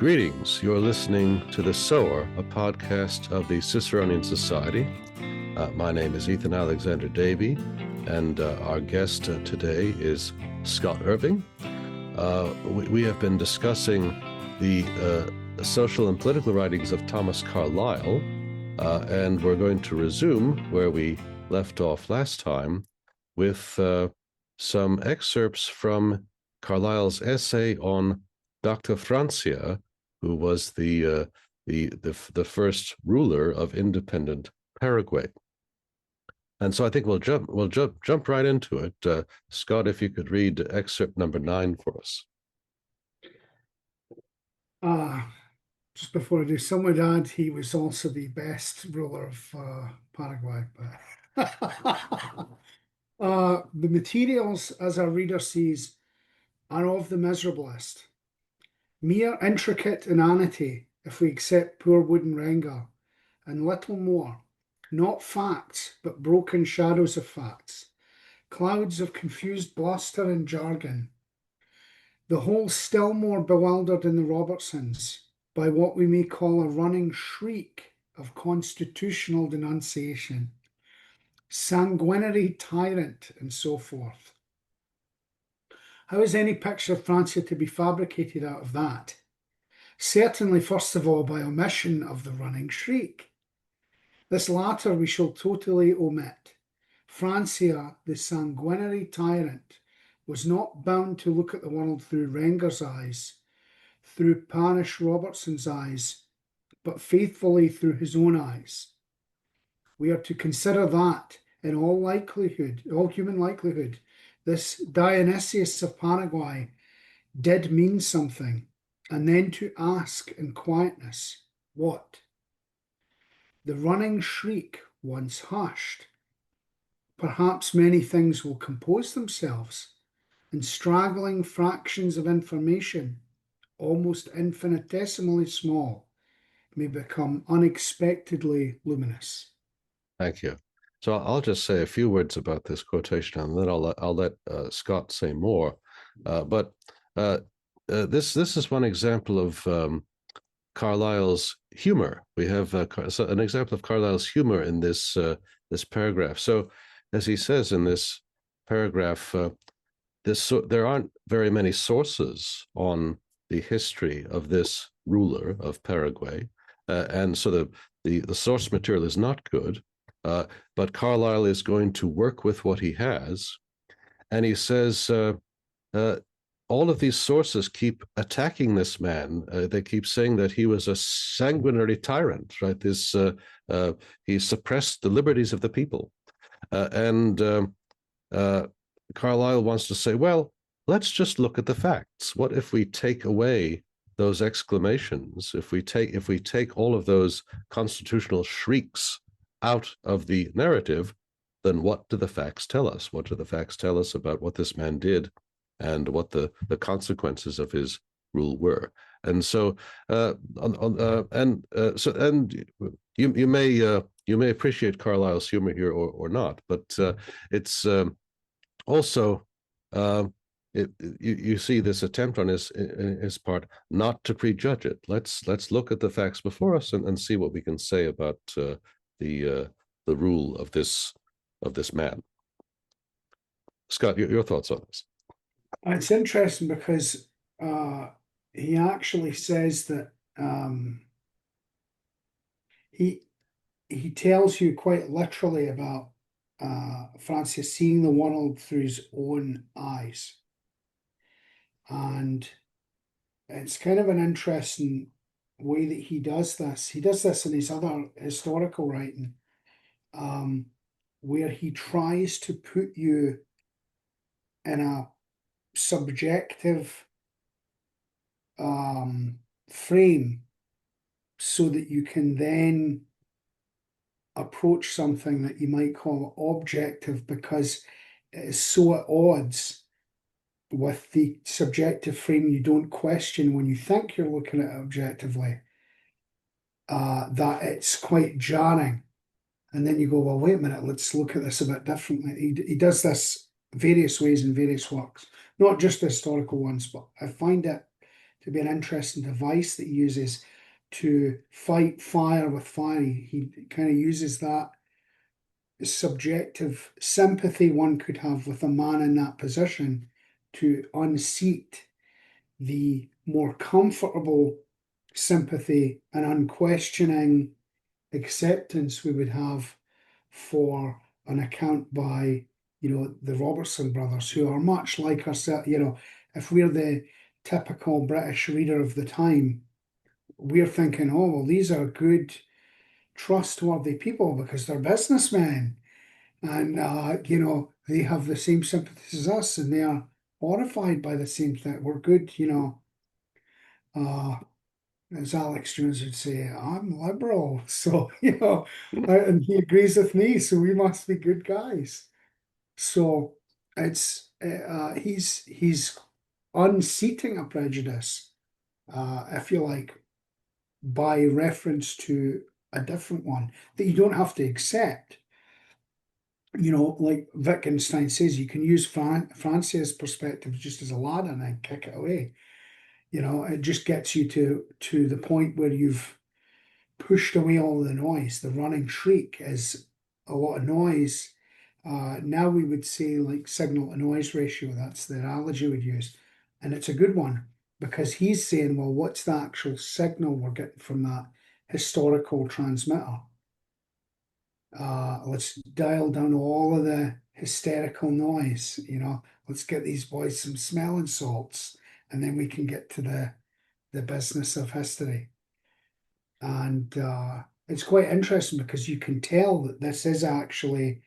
Greetings. You're listening to The Sower, a podcast of the Ciceronian Society. My name is Ethan Alexander-Davey, and our guest today is Scott Irving. We have been discussing the social and political writings of Thomas Carlyle, and we're going to resume where we left off last time with some excerpts from Carlyle's essay on Dr. Francia, who was the first ruler of independent Paraguay. And so I think we'll jump right into it. Scott, if you could read excerpt number 9 for us. Just before I do, some would add he was also the best ruler of Paraguay. But the materials, as our reader sees, are of the miserablest. Mere intricate inanity, if we accept poor wooden Renga, and little more, not facts, but broken shadows of facts, clouds of confused bluster and jargon. The whole still more bewildered in the Robertsons by what we may call a running shriek of constitutional denunciation, sanguinary tyrant, and so forth. How is any picture of Francia to be fabricated out of that? Certainly, first of all, by omission of the running shriek. This latter we shall totally omit. Francia, the sanguinary tyrant, was not bound to look at the world through Renger's eyes, through Parish Robertson's eyes, but faithfully through his own eyes. We are to consider that, in all human likelihood, this Dionysius of Paraguay did mean something, and then to ask in quietness, what? The running shriek once hushed. Perhaps many things will compose themselves, and straggling fractions of information, almost infinitesimally small, may become unexpectedly luminous. Thank you. So I'll just say a few words about this quotation, and then I'll let Scott say more. But this is one example of Carlyle's humor. We have an example of Carlyle's humor in this paragraph. So, as he says in this paragraph, there aren't very many sources on the history of this ruler of Paraguay, and so the source material is not good. But Carlyle is going to work with what he has, and he says all of these sources keep attacking this man. They keep saying that he was a sanguinary tyrant, right? He suppressed the liberties of the people, and Carlyle wants to say, well, let's just look at the facts. What if we take away those exclamations? If we take all of those constitutional shrieks out of the narrative, then what do the facts tell us? What do the facts tell us about what this man did and what the consequences of his rule were? And so, you may appreciate Carlyle's humor here or not, but it's also you see this attempt on his part not to prejudge it. Let's look at the facts before us and see what we can say about the rule of this man. Scott, your thoughts on this? It's interesting because he actually says that he tells you quite literally about Francis seeing the world through his own eyes, and it's kind of an interesting way that he does this. He does this in his other historical writing, where he tries to put you in a subjective frame so that you can then approach something that you might call objective, because it is so at odds with the subjective frame you don't question when you think you're looking at it objectively, that it's quite jarring. And then you go, well, wait a minute, let's look at this a bit differently. He does this various ways in various works, not just the historical ones, but I find it to be an interesting device that he uses to fight fire with fire. He kind of uses that subjective sympathy one could have with a man in that position to unseat the more comfortable sympathy and unquestioning acceptance we would have for an account by, the Robertson brothers, who are much like ourselves. If we're the typical British reader of the time, we're thinking, oh, well, these are good, trustworthy people because they're businessmen. And, they have the same sympathies as us, and they are horrified by the same thing. We're good, as Alex Jones would say, I'm liberal. So, and he agrees with me, so we must be good guys. So he's unseating a prejudice, if you like, by reference to a different one that you don't have to accept. Like Wittgenstein says, you can use Francia's perspective just as a ladder and then kick it away. It just gets you to the point where you've pushed away all the noise. The running shriek is a lot of noise. Now we would say like signal to noise ratio. That's the analogy we'd use. And it's a good one because he's saying, well, what's the actual signal we're getting from that historical transmitter? Let's dial down all of the hysterical noise, let's get these boys some smelling salts, and then we can get to the business of history. And it's quite interesting because you can tell that this is actually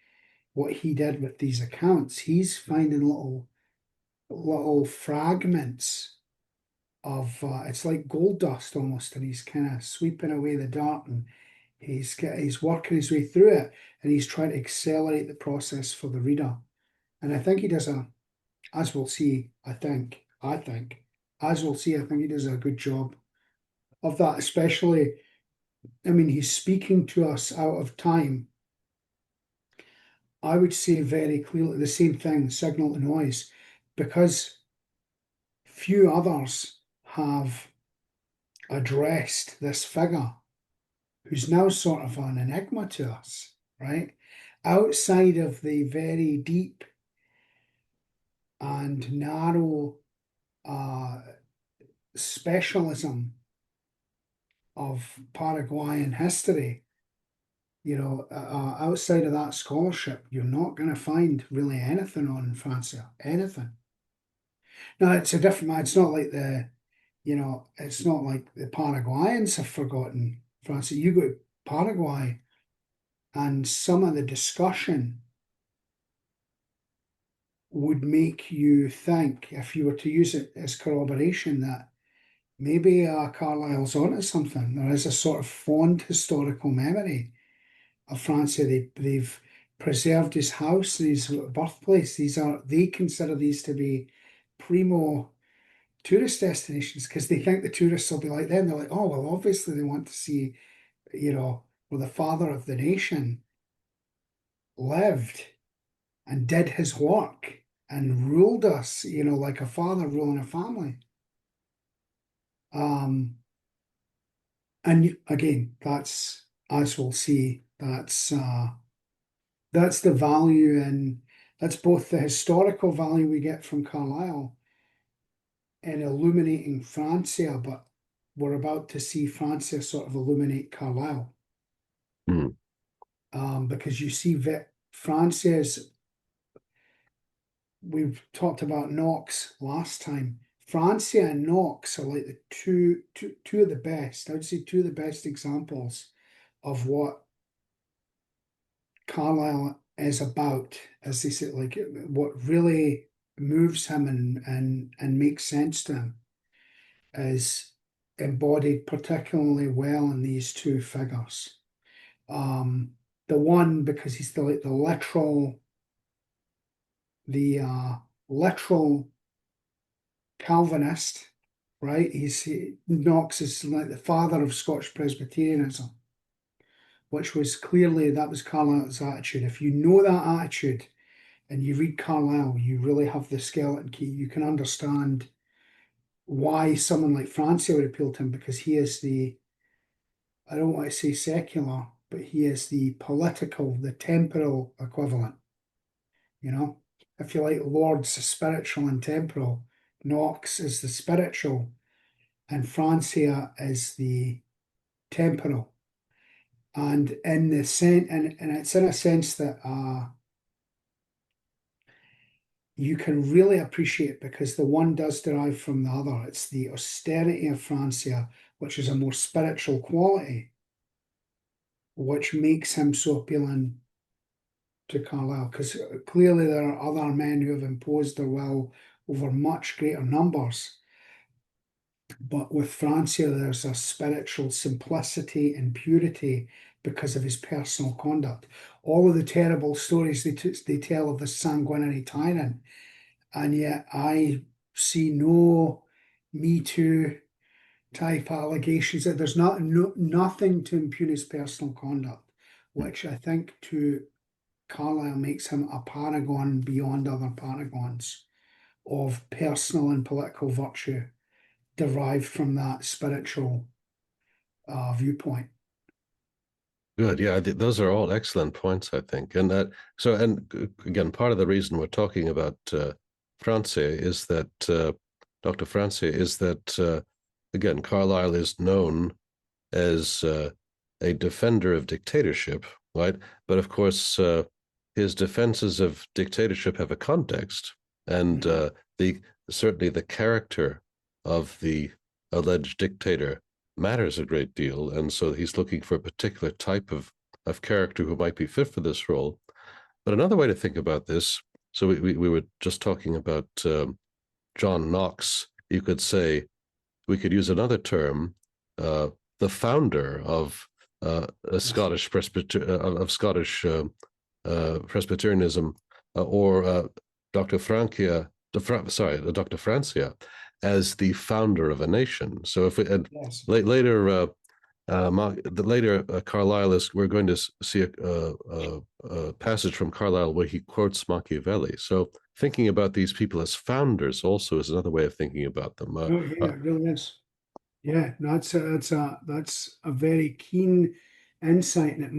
what he did with these accounts. He's finding little fragments of it's like gold dust almost, and he's kind of sweeping away the dirt, and he's working his way through it, and he's trying to accelerate the process for the reader. And I think he does as we'll see, as we'll see, I think he does a good job of that, especially, he's speaking to us out of time. I would say very clearly the same thing, signal to noise, because few others have addressed this figure who's now sort of an enigma to us, right? Outside of the very deep and narrow specialism of Paraguayan history, outside of that scholarship, you're not going to find really anything on Francia, anything. Now, it's not like it's not like the Paraguayans have forgotten Francia. You go to Paraguay, and some of the discussion would make you think, if you were to use it as corroboration, that maybe Carlyle's onto something. There is a sort of fond historical memory of Francia. They've preserved his house, his birthplace. They consider these to be primo tourist destinations because they think the tourists will be like them. They're like, oh, well, obviously they want to see, where the father of the nation lived and did his work and ruled us, like a father ruling a family. And again, that's, as we'll see, that's the value, and that's both the historical value we get from Carlyle in illuminating Francia, but we're about to see Francia sort of illuminate Carlyle. Because you see Francia's, we've talked about Knox last time. Francia and Knox are like the two of the best. I would say two of the best examples of what Carlyle is about, as they say, like what really moves him and makes sense to him is embodied particularly well in these two figures. The one, because he's the literal Calvinist, right? Knox is like the father of Scottish Presbyterianism, which was that was Carlyle's attitude. If you know that attitude and you read Carlyle, you really have the skeleton key. You can understand why someone like Francia would appeal to him, because he is the, I don't want to say secular, but he is the political, the temporal equivalent. You know, if you like, Lord's spiritual and temporal, Knox is the spiritual, and Francia is the temporal. And in the sense, and it's in a sense that you can really appreciate, because the one does derive from the other. It's the austerity of Francia, which is a more spiritual quality, which makes him so appealing to Carlyle, because clearly there are other men who have imposed their will over much greater numbers. But with Francia, there's a spiritual simplicity and purity because of his personal conduct. All of the terrible stories they tell of the sanguinary tyrant, and yet I see no Me Too type allegations. That there's nothing to impugn his personal conduct, which I think to Carlyle makes him a paragon beyond other paragons of personal and political virtue derived from that spiritual viewpoint. Good. Yeah, those are all excellent points, I think. And again, part of the reason we're talking about Francia is that Dr. Francia is that again, Carlyle is known as a defender of dictatorship, right? But of course, his defenses of dictatorship have a context, and the certainly the character of the alleged dictator matters a great deal, and so he's looking for a particular type of character who might be fit for this role. But another way to think about this, so we were just talking about John Knox. You could say, we could use another term, the founder of a Scottish Presbyterianism, or Dr. Francia, Dr. Francia, as the founder of a nation. So if we Yes. later, Carlyle we're going to see a passage from Carlyle where he quotes Machiavelli. So thinking about these people as founders also is another way of thinking about them. Oh, yeah, it really is. Yeah, that's a very keen insight, and it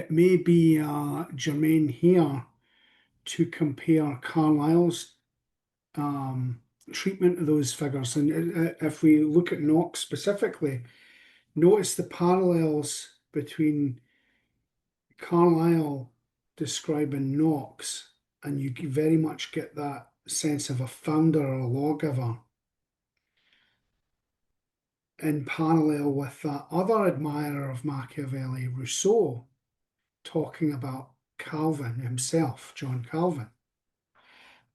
may be germane here to compare Carlyle's treatment of those figures. And if we look at Knox specifically, notice the parallels between Carlyle describing Knox, and you very much get that sense of a founder or a lawgiver, in parallel with that other admirer of Machiavelli, Rousseau, talking about Calvin himself, John Calvin.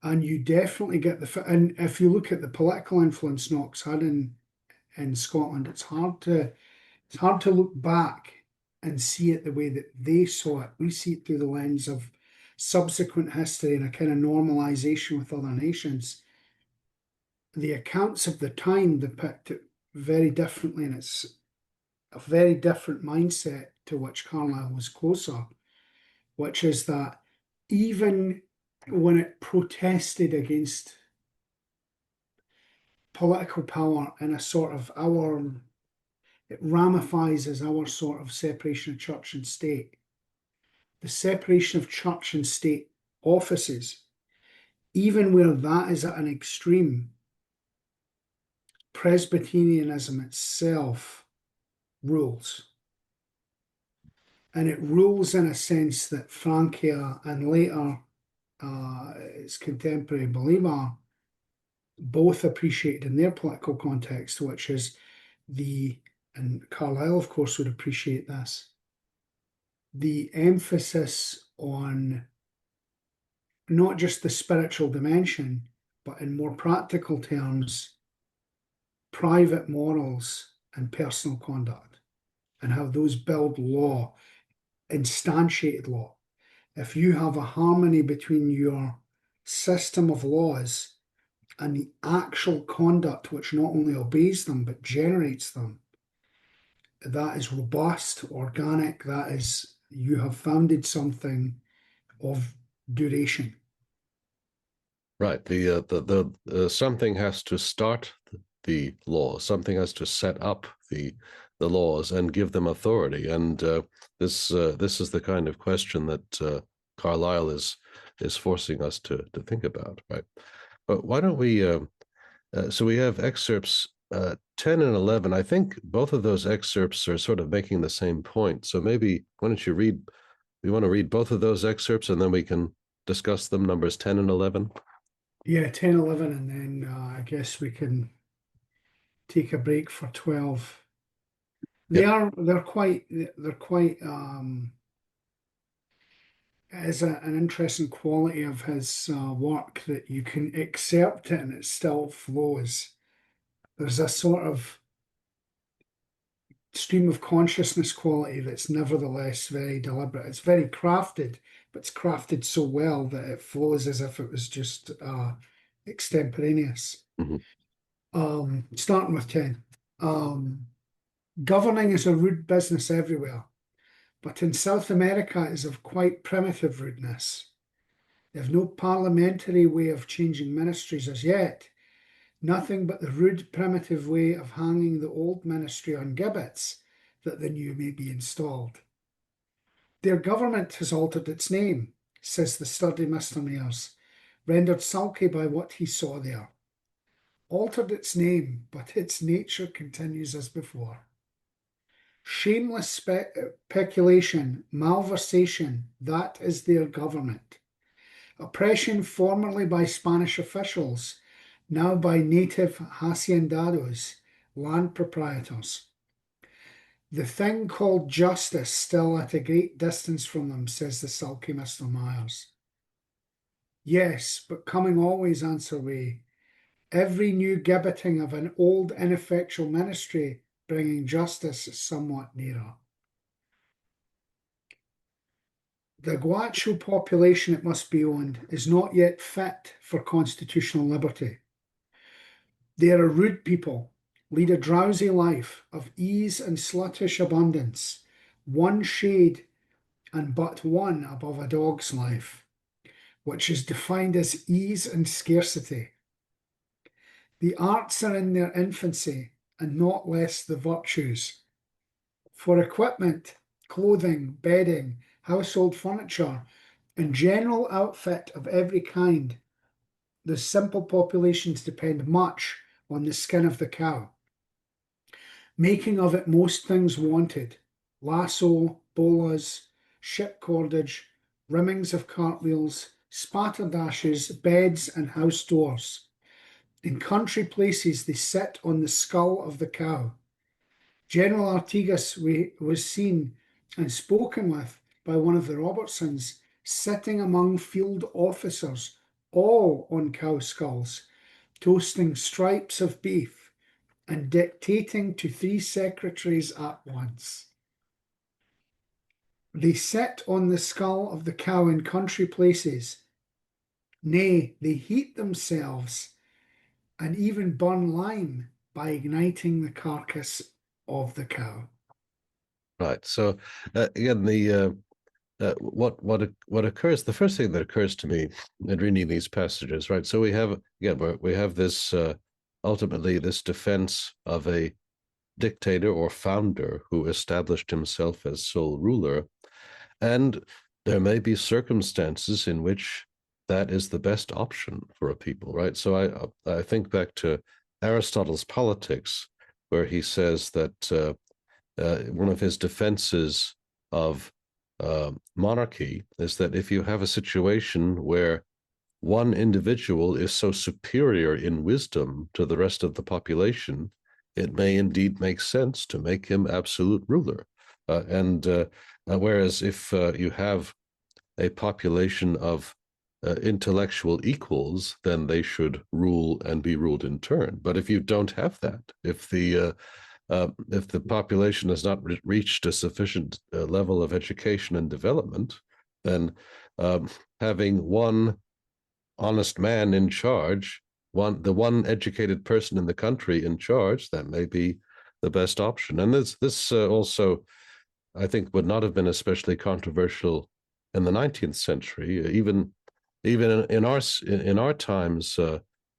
And you definitely get and if you look at the political influence Knox had in Scotland, it's hard to look back and see it the way that they saw it. We see it through the lens of subsequent history and a kind of normalization with other nations. The accounts of the time depict it very differently, and it's a very different mindset to which Carlyle was closer, which is that even when it protested against political power in a sort of it ramifies as our sort of separation of church and state. The separation of church and state offices, even where that is at an extreme, Presbyterianism itself rules. And it rules in a sense that Francia and later its contemporary Believer both appreciated in their political context, which is and Carlyle, of course, would appreciate this, the emphasis on not just the spiritual dimension, but in more practical terms, private morals and personal conduct, and how those build law, instantiated law. If you have a harmony between your system of laws and the actual conduct which not only obeys them but generates them, that is robust, organic, that is, you have founded something of duration. Right. The something has to start the law. Something has to set up the laws and give them authority. And this is the kind of question that Carlyle is forcing us to think about. Right. But why don't we? So we have excerpts 10 and 11. I think both of those excerpts are sort of making the same point. So maybe why don't you read? We want to read both of those excerpts, and then we can discuss them. Numbers 10 and 11. Yeah, 10, 11, and then I guess we can take a break for 12. Yep. They're quite it is an interesting quality of his work that you can accept it and it still flows. There's a sort of stream of consciousness quality that's nevertheless very deliberate. It's very crafted, but it's crafted so well that it flows as if it was just extemporaneous. Starting with 10. Governing is a rude business everywhere, but in South America it is of quite primitive rudeness. They have no parliamentary way of changing ministries as yet, nothing but the rude primitive way of hanging the old ministry on gibbets that the new may be installed. Their government has altered its name, says the sturdy Mr. Mears, rendered sulky by what he saw there. Altered its name, but its nature continues as before. Shameless speculation, malversation, that is their government. Oppression formerly by Spanish officials, now by native haciendados, land proprietors. The thing called justice still at a great distance from them, says the sulky Mr. Myers. Yes, but coming always, answer we. Every new gibbeting of an old ineffectual ministry bringing justice somewhat nearer. The Guacho population, it must be owned, is not yet fit for constitutional liberty. They are a rude people, lead a drowsy life of ease and sluttish abundance, one shade and but one above a dog's life, which is defined as ease and scarcity. The arts are in their infancy, and not less the virtues. For equipment, clothing, bedding, household furniture, and general outfit of every kind, the simple populations depend much on the skin of the cow, making of it most things wanted: lasso, bolas, ship cordage, rimmings of cartwheels, spatterdashes, beds, and house doors. In country places they sit on the skull of the cow. General Artigas was seen and spoken with by one of the Robertsons, sitting among field officers, all on cow skulls, toasting stripes of beef, and dictating to 3 secretaries at once. They sit on the skull of the cow in country places. Nay, they heat themselves and even burn lime by igniting the carcass of the cow. Right. So again, what occurs? The first thing that occurs to me in reading these passages, right? So we have this ultimately this defense of a dictator or founder who established himself as sole ruler, and there may be circumstances in which that is the best option for a people, right? So I think back to Aristotle's Politics, where he says that one of his defenses of monarchy is that if you have a situation where one individual is so superior in wisdom to the rest of the population, it may indeed make sense to make him absolute ruler. Whereas if you have a population of intellectual equals, then they should rule and be ruled in turn. But if you don't have that, if the population has not reached a sufficient level of education and development, then having one honest man in charge, the one educated person in the country in charge, that may be the best option. And this also, I think, would not have been especially controversial in the 19th century. Even even in our times,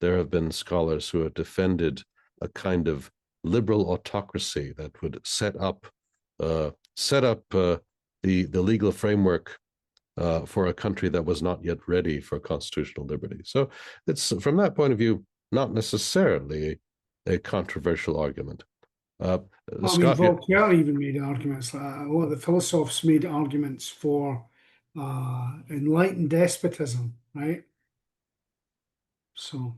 there have been scholars who have defended a kind of liberal autocracy that would set up the legal framework for a country that was not yet ready for constitutional liberty. So it's, from that point of view, not necessarily a controversial argument. I mean, Voltaire even made arguments. A lot of the philosophers made arguments for enlightened despotism, right? So,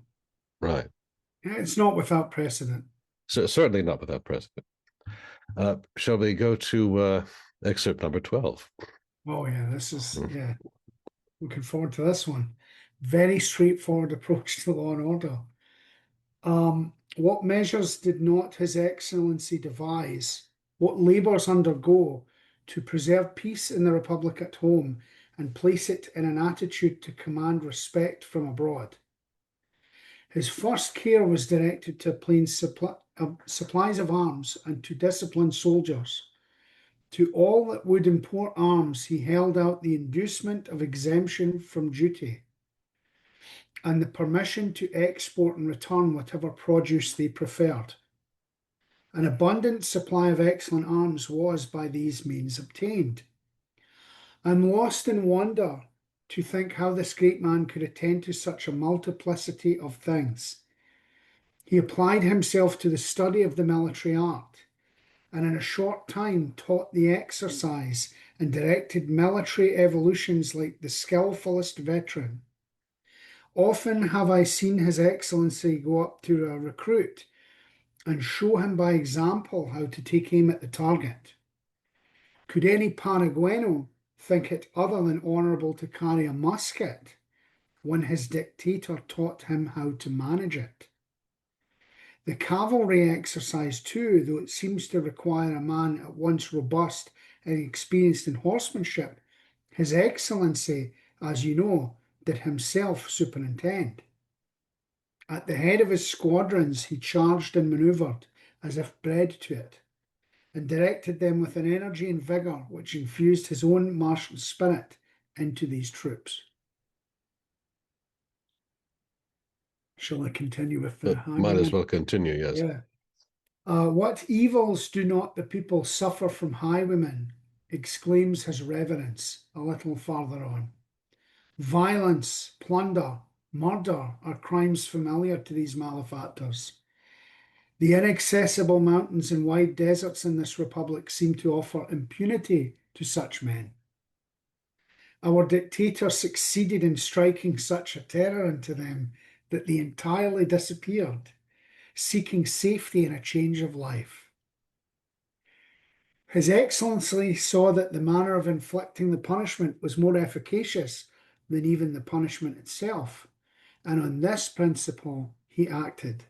right. it's not without precedent. So certainly not without precedent. Shall we go to excerpt number 12? Oh yeah, yeah. Looking forward to this one. Very straightforward approach to law and order. What measures did not His Excellency devise? What labours undergo to preserve peace in the Republic at home and place it in an attitude to command respect from abroad? His first care was directed to obtain supplies of arms and to discipline soldiers. To all that would import arms, he held out the inducement of exemption from duty and the permission to export and return whatever produce they preferred. An abundant supply of excellent arms was by these means obtained. I am lost in wonder to think how this great man could attend to such a multiplicity of things. He applied himself to the study of the military art, and in a short time taught the exercise and directed military evolutions like the skillfulest veteran. Often have I seen His Excellency go up to a recruit and show him by example how to take aim at the target. Could any Paragueno think it other than honourable to carry a musket when his dictator taught him how to manage it? The cavalry exercise too, though it seems to require a man at once robust and experienced in horsemanship, His Excellency, as you know, did himself superintend. At the head of his squadrons he charged and manoeuvred as if bred to it, and directed them with an energy and vigour which infused his own martial spirit into these troops. Shall I continue with the might as well continue, yes. Yeah. What evils do not the people suffer from highwaymen, exclaims His Reverence a little farther on. Violence, plunder, murder are crimes familiar to these malefactors. The inaccessible mountains and wide deserts in this republic seem to offer impunity to such men. Our dictator succeeded in striking such a terror into them that they entirely disappeared, seeking safety in a change of life. His Excellency saw that the manner of inflicting the punishment was more efficacious than even the punishment itself, and on this principle he acted.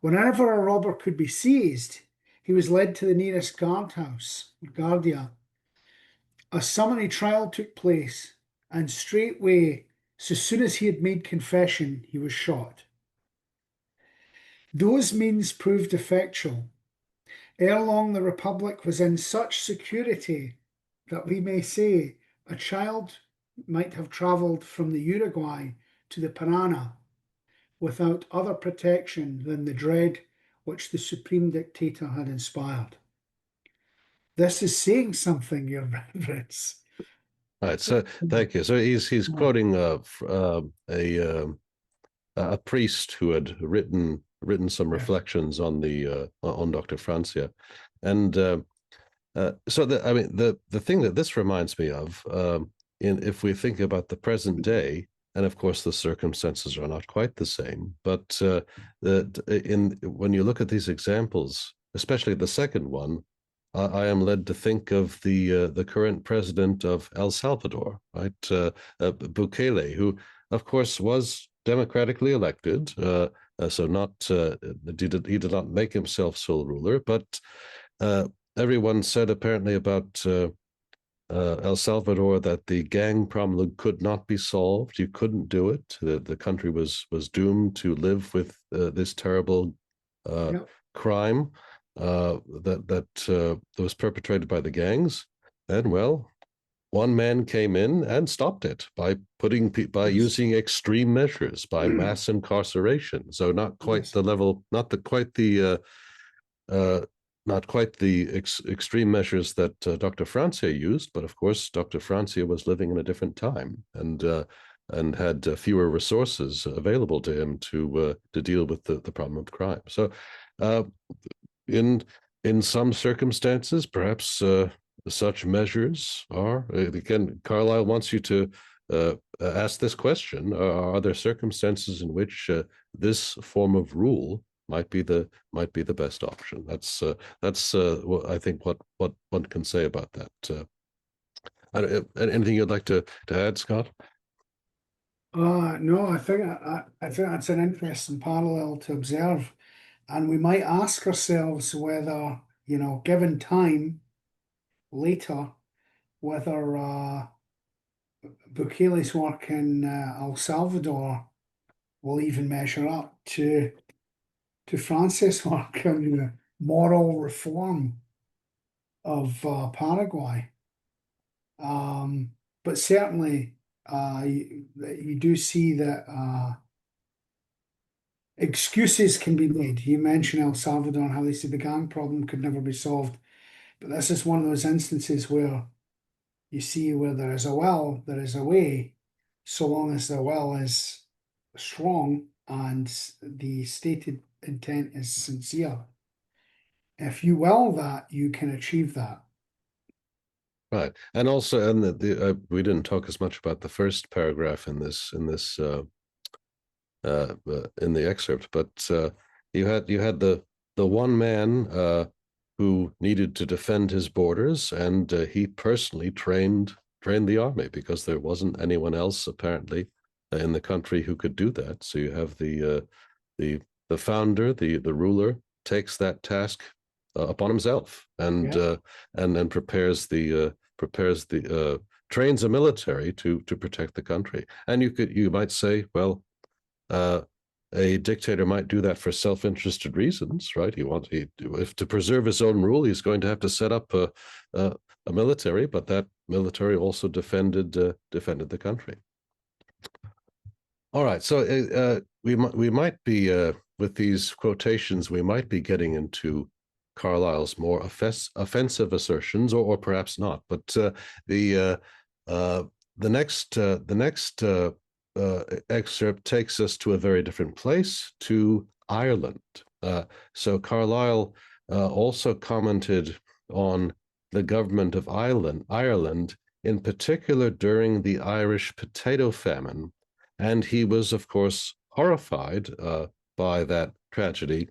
Whenever a robber could be seized, he was led to the nearest guardhouse, guardia. A summary trial took place, and straightway, so soon as he had made confession, he was shot. Those means proved effectual. Ere long the Republic was in such security that we may say a child might have travelled from the Uruguay to the Parana without other protection than the dread which the Supreme Dictator had inspired. This is saying something, Your Reverence. All right, so thank you. So he's quoting a priest who had written some reflections on Dr. Francia, and so the thing that this reminds me of, if we think about the present day, and of course the circumstances are not quite the same, but when you look at these examples, especially the second one, I am led to think of the current president of El Salvador, right, Bukele, who of course was democratically elected, so not he did not make himself sole ruler, but everyone said apparently about El Salvador that the gang problem could not be solved. You couldn't do it. The country was doomed to live with this terrible crime that was perpetrated by the gangs. And well, one man came in and stopped it by using extreme measures, by mass incarceration. So not quite the level, not quite the extreme measures that Dr. Francia used, but of course Dr. Francia was living in a different time and had fewer resources available to him to deal with the problem of crime. So in some circumstances, perhaps such measures are, again, Carlyle wants you to ask this question: are there circumstances in which this form of rule might be the best option? That's I think what one can say about that. Anything you'd like to add, Scott? No, I think that's an interesting parallel to observe, and we might ask ourselves whether, given time later, whether Bukele's work in El Salvador will even measure up to Francis' work on moral reform of Paraguay. But certainly, you do see that excuses can be made. You mentioned El Salvador and how they said the gang problem could never be solved. But this is one of those instances where you see where there is a will, there is a way, so long as the will is strong and the stated intent is sincere. If you will that, you can achieve that. Right, and also, and we didn't talk as much about the first paragraph in the excerpt, but you had the one man who needed to defend his borders, and he personally trained the army because there wasn't anyone else apparently in the country who could do that. So you have the founder, the ruler, takes that task upon himself and trains a military to protect the country. And you might say, well, a dictator might do that for self-interested reasons, right? If to preserve his own rule, he's going to have to set up a military, but that military also defended the country. All right, so we might be with these quotations, we might be getting into Carlyle's more offensive assertions, or perhaps not. But the next excerpt takes us to a very different place, to Ireland. So Carlyle also commented on the government of Ireland, in particular during the Irish potato famine, and he was, of course, horrified by that tragedy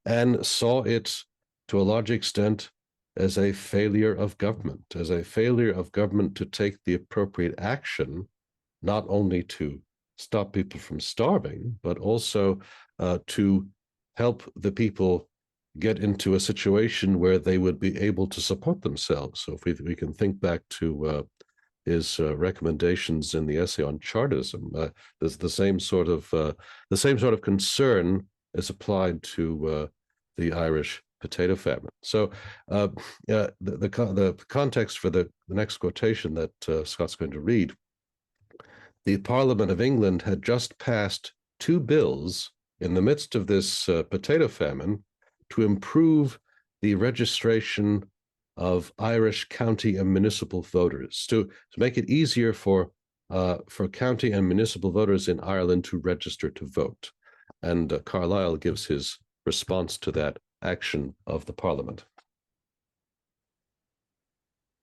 and saw it to a large extent as a failure of government, to take the appropriate action, not only to stop people from starving, but also to help the people get into a situation where they would be able to support themselves. So if we can think back to his recommendations in the essay on Chartism, there's the same sort of concern is applied to the Irish potato famine. So the context for the next quotation that Scott's going to read: the Parliament of England had just passed 2 bills in the midst of this potato famine to improve the registration of Irish county and municipal voters, to make it easier for county and municipal voters in Ireland to register to vote. And Carlyle gives his response to that action of the Parliament.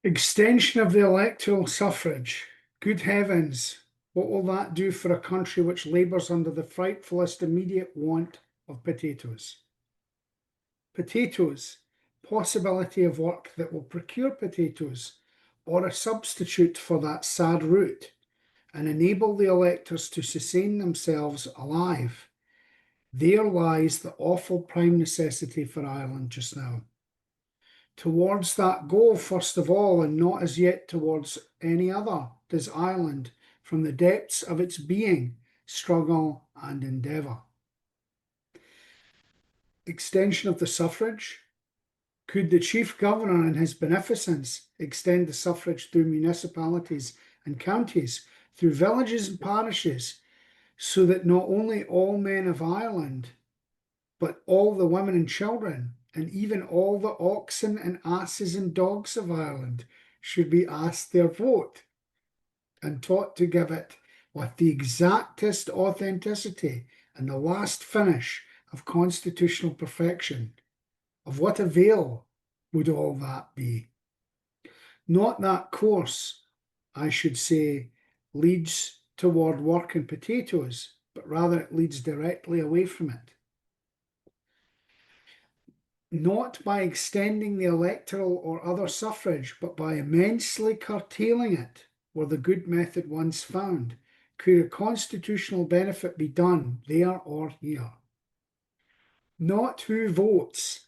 Extension of the electoral suffrage. Good heavens, what will that do for a country which labours under the frightfulest immediate want of potatoes? Potatoes, possibility of work that will procure potatoes, or a substitute for that sad root, and enable the electors to sustain themselves alive. There lies the awful prime necessity for Ireland just now. Towards that goal, first of all, and not as yet towards any other, does Ireland, from the depths of its being, struggle and endeavour. Extension of the suffrage. Could the chief governor in his beneficence extend the suffrage through municipalities and counties, through villages and parishes, so that not only all men of Ireland, but all the women and children, and even all the oxen and asses and dogs of Ireland should be asked their vote and taught to give it with the exactest authenticity and the last finish of constitutional perfection? Of what avail would all that be? Not that course, I should say, leads toward work and potatoes, but rather it leads directly away from it. Not by extending the electoral or other suffrage, but by immensely curtailing it, were the good method once found, could a constitutional benefit be done there or here. Not who votes,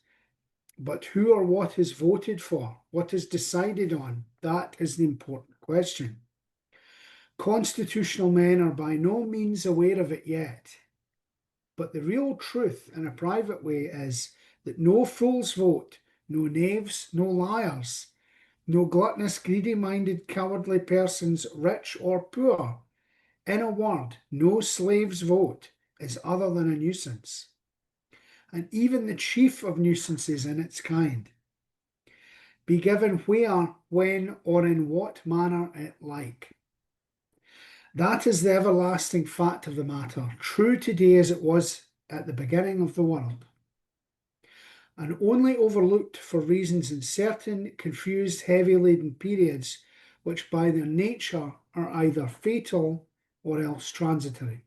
but who or what is voted for, what is decided on, that is the important question. Constitutional men are by no means aware of it yet, but the real truth in a private way is that no fools vote, no knaves, no liars, no gluttonous, greedy-minded, cowardly persons, rich or poor. In a word, no slave's vote is other than a nuisance, and even the chief of nuisances in its kind, be given where, when, or in what manner it like. That is the everlasting fact of the matter, true today as it was at the beginning of the world, and only overlooked for reasons in certain confused, heavy-laden periods which by their nature are either fatal or else transitory.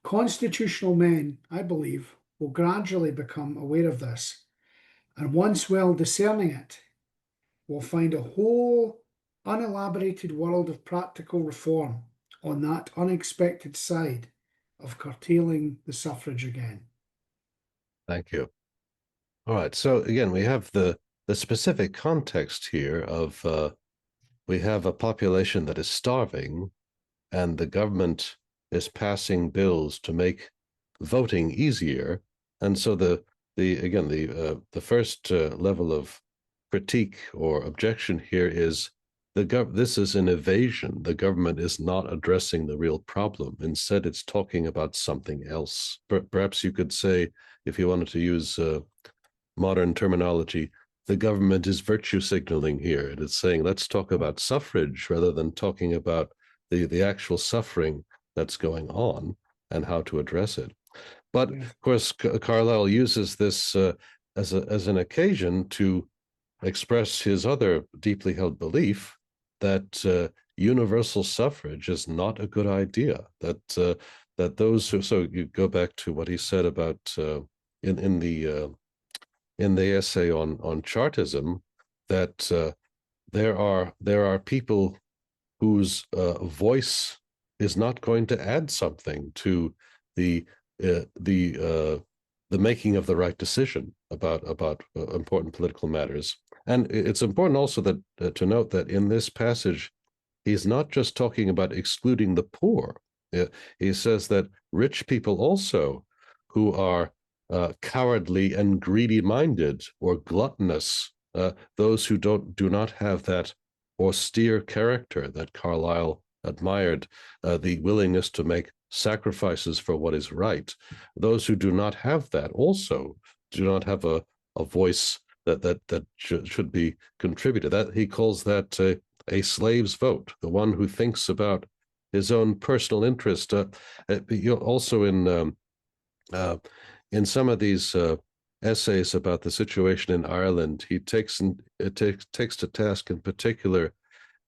Constitutional men, I believe, will gradually become aware of this, and once well discerning it, will find a whole unelaborated world of practical reform on that unexpected side of curtailing the suffrage again. Thank you. All right. So again, we have the specific context here of we have a population that is starving, and the government is passing bills to make voting easier. And so the first level of critique or objection here is this is an evasion. The government is not addressing the real problem. Instead, it's talking about something else. Perhaps you could say, if you wanted to use modern terminology, the government is virtue signaling here. It is saying, let's talk about suffrage rather than talking about the actual suffering that's going on and how to address it. But of course, Carlyle uses this as an occasion to express his other deeply held belief that universal suffrage is not a good idea. That those who, so you go back to what he said about in the essay on Chartism, that there are people whose voice is not going to add something to the making of the right decision about important political matters. And it's important also that to note that in this passage, he's not just talking about excluding the poor. He says that rich people also, who are cowardly and greedy-minded or gluttonous, those who do not have that austere character that Carlyle admired, the willingness to make sacrifices for what is right. Those who do not have that also do not have a voice that should be contributed. That he calls that a slave's vote, the one who thinks about his own personal interest. Also in some of these essays about the situation in Ireland, he takes to task in particular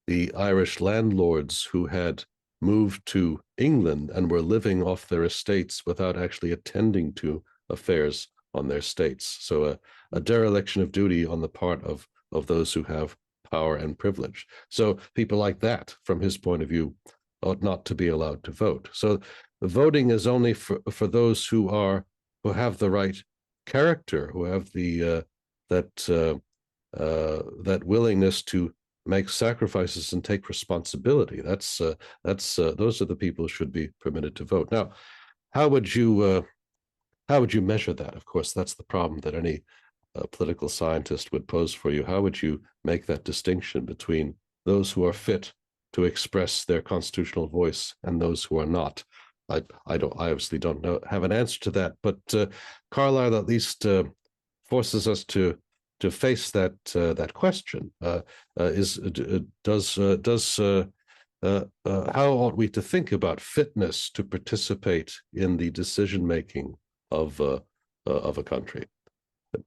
the Irish landlords who had moved to England and were living off their estates without actually attending to affairs on their estates. So a dereliction of duty on the part of those who have power and privilege. So people like that, from his point of view, ought not to be allowed to vote. So the voting is only for those who have the right character, who have the that willingness to make sacrifices and take responsibility. Those are the people who should be permitted to vote. Now, how would you measure that? Of course, that's the problem that any a political scientist would pose for you, how would you make that distinction between those who are fit to express their constitutional voice and those who are not? I obviously don't have an answer to that, but Carlyle at least forces us to face that question. How ought we to think about fitness to participate in the decision making of a country?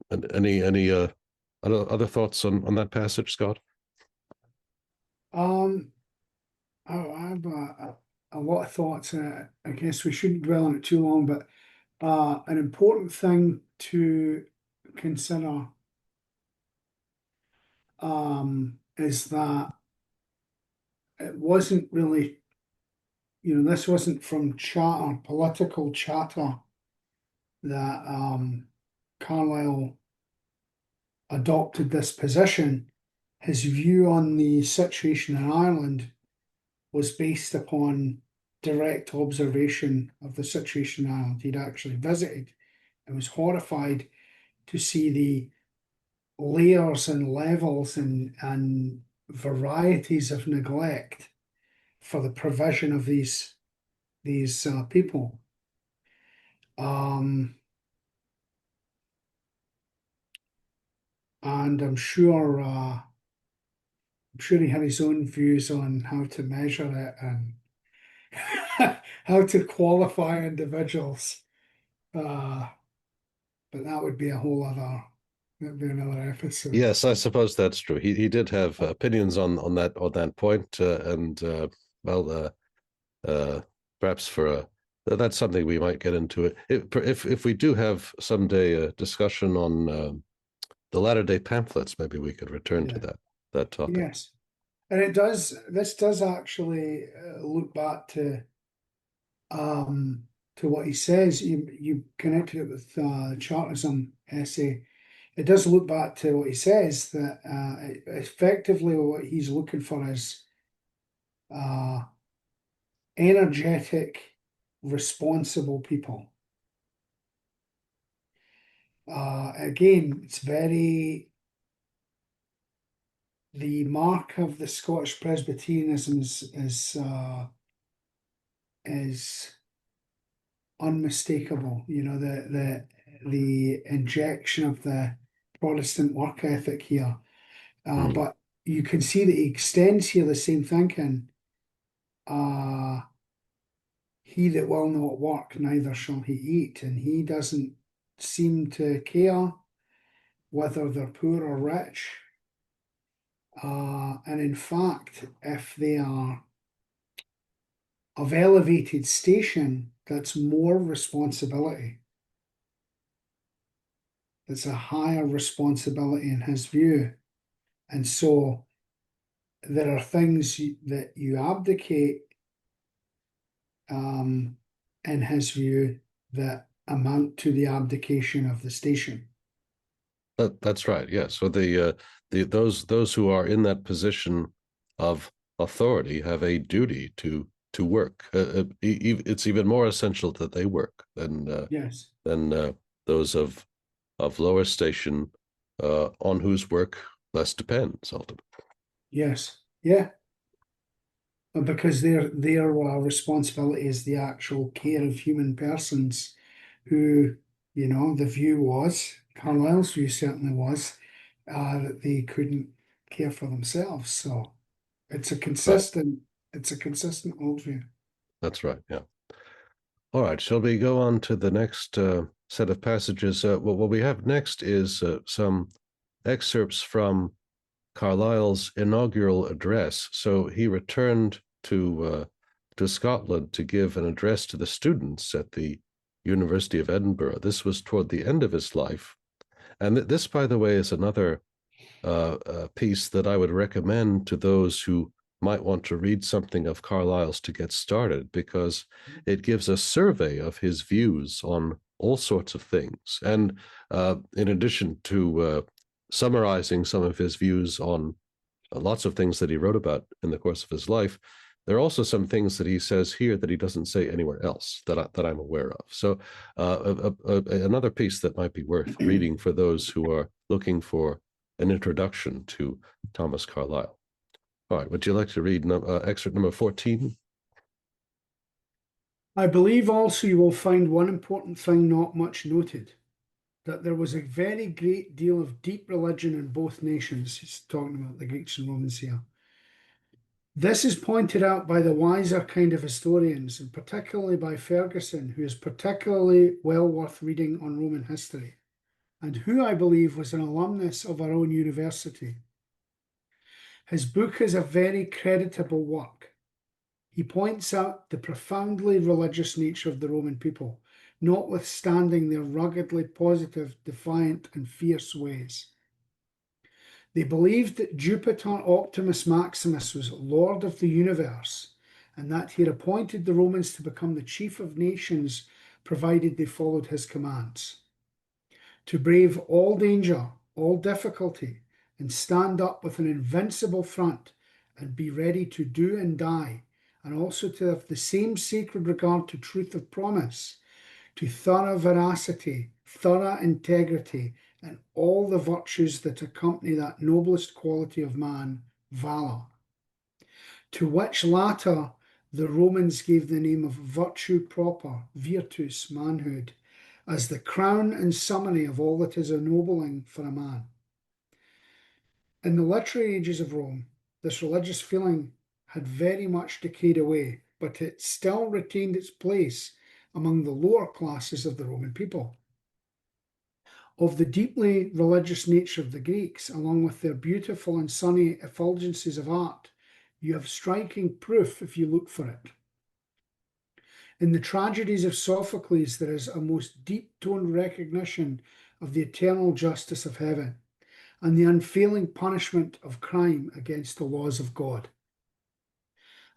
And any other thoughts on that passage, Scott? I have a lot of thoughts. I guess we shouldn't dwell on it too long, but an important thing to consider is that it wasn't really, this wasn't from political chatter that Carlyle adopted this position. His view on the situation in Ireland was based upon direct observation of the situation in Ireland. He'd actually visited and was horrified to see the layers and levels and varieties of neglect for the provision of these people. And I'm sure he had his own views on how to measure it and how to qualify individuals. But that would be another episode. Yes, I suppose that's true. He did have opinions on that point, and perhaps that's something we might get into. If we do have someday a discussion on the latter-day pamphlets, maybe we could return to that topic. Yes, and this does actually look back to what he says. You connected it with Chartism essay. It does look back to what he says, that effectively what he's looking for is energetic, responsible people. Again, it's the mark of the Scottish Presbyterianism is unmistakable. The injection of the Protestant work ethic here, but you can see that he extends here the same thinking. He that will not work, neither shall he eat, and he doesn't seem to care whether they're poor or rich. And in fact, if they are of elevated station, that's more responsibility. It's a higher responsibility in his view. And so there are things that you abdicate in his view that amount to the abdication of the station. That's right. Yeah. So those who are in that position of authority have a duty to work. It's even more essential that they work than those of lower station, on whose work less depends ultimately. Yes. Yeah. Because their responsibility is the actual care of human persons who, the view was, Carlyle's view certainly was, that they couldn't care for themselves. So it's a consistent worldview. That's right. Yeah. All right. Shall we go on to the next set of passages? What we have next is some excerpts from Carlyle's inaugural address. So he returned to Scotland to give an address to the students at the University of Edinburgh. This was toward the end of his life. And this, by the way, is another piece that I would recommend to those who might want to read something of Carlyle's to get started, because it gives a survey of his views on all sorts of things. And in addition to summarizing some of his views on lots of things that he wrote about in the course of his life, there are also some things that he says here that he doesn't say anywhere else that I'm aware of. So another piece that might be worth reading for those who are looking for an introduction to Thomas Carlyle. All right, would you like to read excerpt number 14? I believe also you will find one important thing not much noted, that there was a very great deal of deep religion in both nations. He's talking about the Greeks and Romans here. This is pointed out by the wiser kind of historians, and particularly by Ferguson, who is particularly well worth reading on Roman history, and who I believe was an alumnus of our own university. His book is a very creditable work. He points out the profoundly religious nature of the Roman people, notwithstanding their ruggedly positive, defiant, and fierce ways. They believed that Jupiter Optimus Maximus was Lord of the universe, and that he had appointed the Romans to become the chief of nations, provided they followed his commands. To brave all danger, all difficulty, and stand up with an invincible front, and be ready to do and die, and also to have the same sacred regard to truth of promise, to thorough veracity, thorough integrity, and all the virtues that accompany that noblest quality of man, valor, to which latter the Romans gave the name of virtue proper, virtus, manhood, as the crown and summary of all that is ennobling for a man. In the literary ages of Rome, this religious feeling had very much decayed away, but it still retained its place among the lower classes of the Roman people. Of the deeply religious nature of the Greeks, along with their beautiful and sunny effulgences of art, you have striking proof if you look for it. In the tragedies of Sophocles, there is a most deep-toned recognition of the eternal justice of heaven and the unfailing punishment of crime against the laws of God.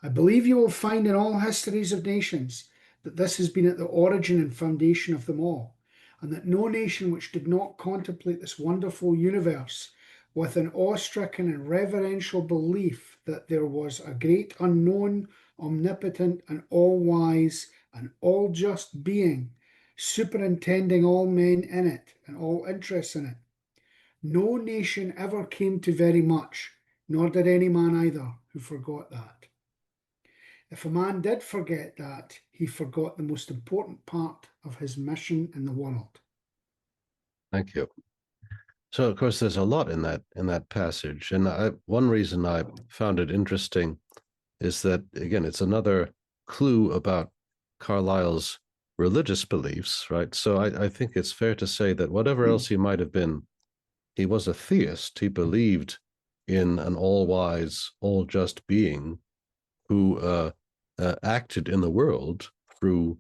I believe you will find in all histories of nations that this has been at the origin and foundation of them all, and that no nation which did not contemplate this wonderful universe with an awe-stricken and reverential belief that there was a great unknown, omnipotent and all-wise and all-just being superintending all men in it and all interests in it. No nation ever came to very much, nor did any man either, who forgot that. If a man did forget that, he forgot the most important part of his mission in the world. Thank you. So, of course, there's a lot in that passage, and one reason I found it interesting is that, again, it's another clue about Carlyle's religious beliefs, right? So I think it's fair to say that whatever else he might have been, he was a theist. He believed in an all-wise, all-just being who acted in the world through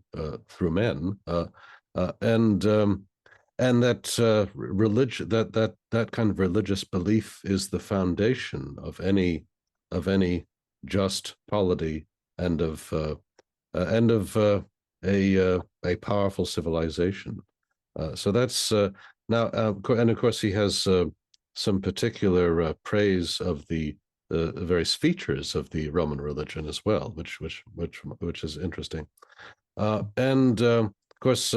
men, and that religion, that kind of religious belief is the foundation of any just polity and of a powerful civilization. So that's now, and of course, he has some particular praise of the various features of the Roman religion as well, which is interesting, and of course,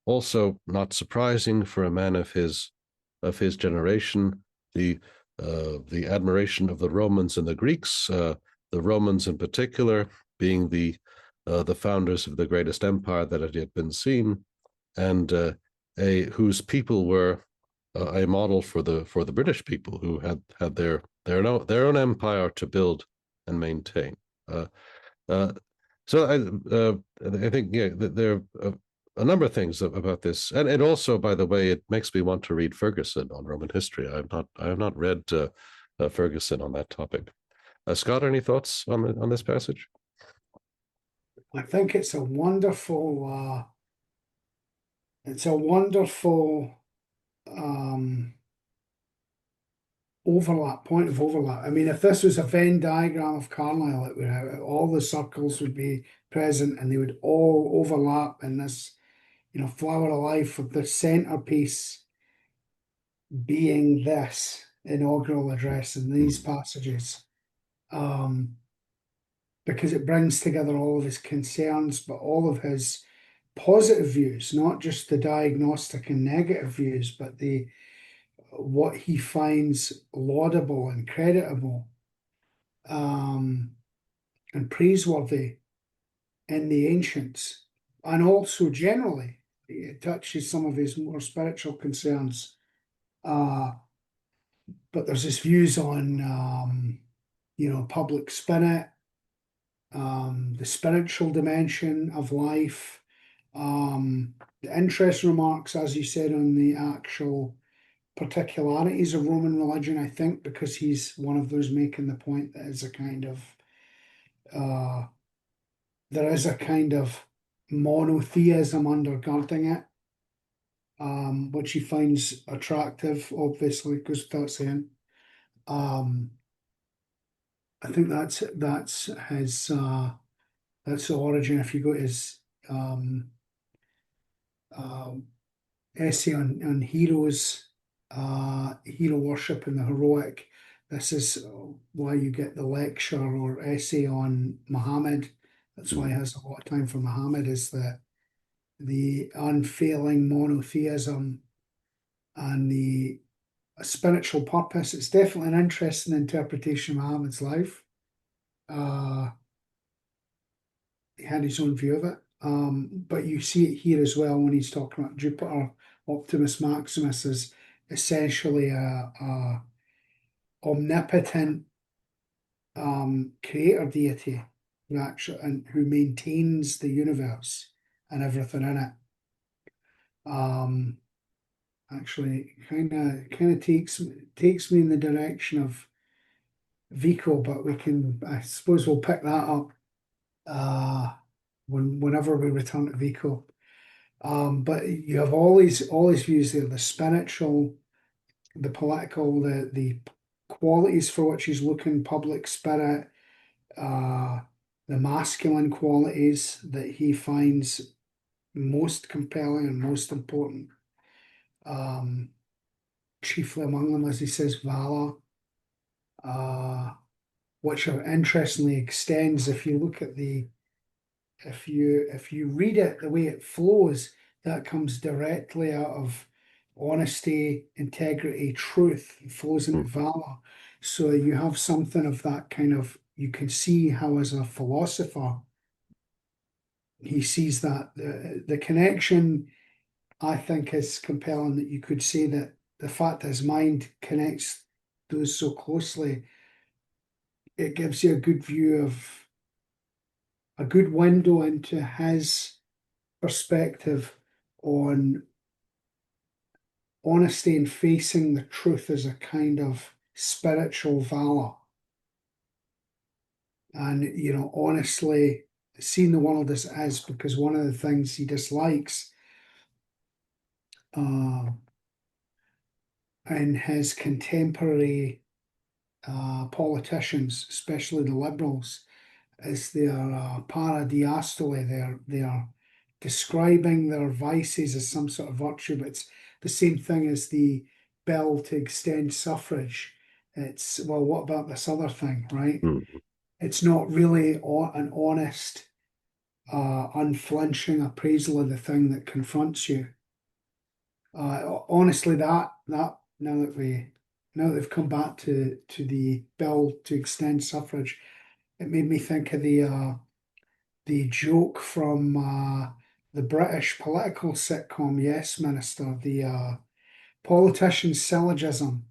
also not surprising for a man of his generation, the admiration of the Romans and the Greeks, the Romans in particular being the founders of the greatest empire that had yet been seen, and whose people were a model for the British people, who had their own empire to build and maintain. So I think, yeah, there are a number of things about this, and it also, by the way, it makes me want to read Ferguson on Roman history. I have not read Ferguson on that topic. Scott, any thoughts on this passage? I think it's a wonderful point of overlap. I mean, if this was a Venn diagram of Carlyle, it would all the circles would be present and they would all overlap in this, flower of life, with the centerpiece being this inaugural address in these passages. because it brings together all of his concerns, but all of his positive views, not just the diagnostic and negative views, but the what he finds laudable and creditable, and praiseworthy in the ancients, and also generally it touches some of his more spiritual concerns. But there's his views on public spirit, the spiritual dimension of life, the interest remarks, as you said, on the actual particularities of Roman religion, I think, because he's one of those making the point that is a kind of there is a kind of monotheism undergirding it, which he finds attractive, obviously, goes without saying. I think that's his that's the origin. If you go to his essay on heroes, hero worship and the heroic, this is why you get the lecture or essay on Muhammad. That's why he has a lot of time for Muhammad, is the unfailing monotheism and the spiritual purpose. It's definitely an interesting interpretation of Muhammad's life. He had his own view of it. But you see it here as well when he's talking about Jupiter, Optimus Maximus, as essentially a omnipotent creator deity who maintains the universe and everything in it. Actually, kind of takes me in the direction of Vico, but I suppose we'll pick that up whenever we return to Vico. But you have all these views there: the spiritual, the political, the qualities for which he's looking, public spirit, the masculine qualities that he finds most compelling and most important. Chiefly among them, as he says, valor, which interestingly extends. If you look at if you read it the way it flows, that comes directly out of honesty, integrity, truth. It flows into valor. So you have something of that kind of. You can see how, as a philosopher, he sees that the connection, I think, is compelling, that you could say that the fact that his mind connects those so closely, it gives you a good view of a good window into his perspective on honesty and facing the truth as a kind of spiritual valor. And, honestly seeing the world as it is, because one of the things he dislikes in his contemporary politicians, especially the liberals, is their paradiastole. They're describing their vices as some sort of virtue, but it's the same thing as the bill to extend suffrage. It's, well, what about this other thing, right? It's not really an honest, unflinching appraisal of the thing that confronts you. Honestly, that now that they've come back to the bill to extend suffrage, it made me think of the joke from the British political sitcom Yes Minister, the politician's syllogism.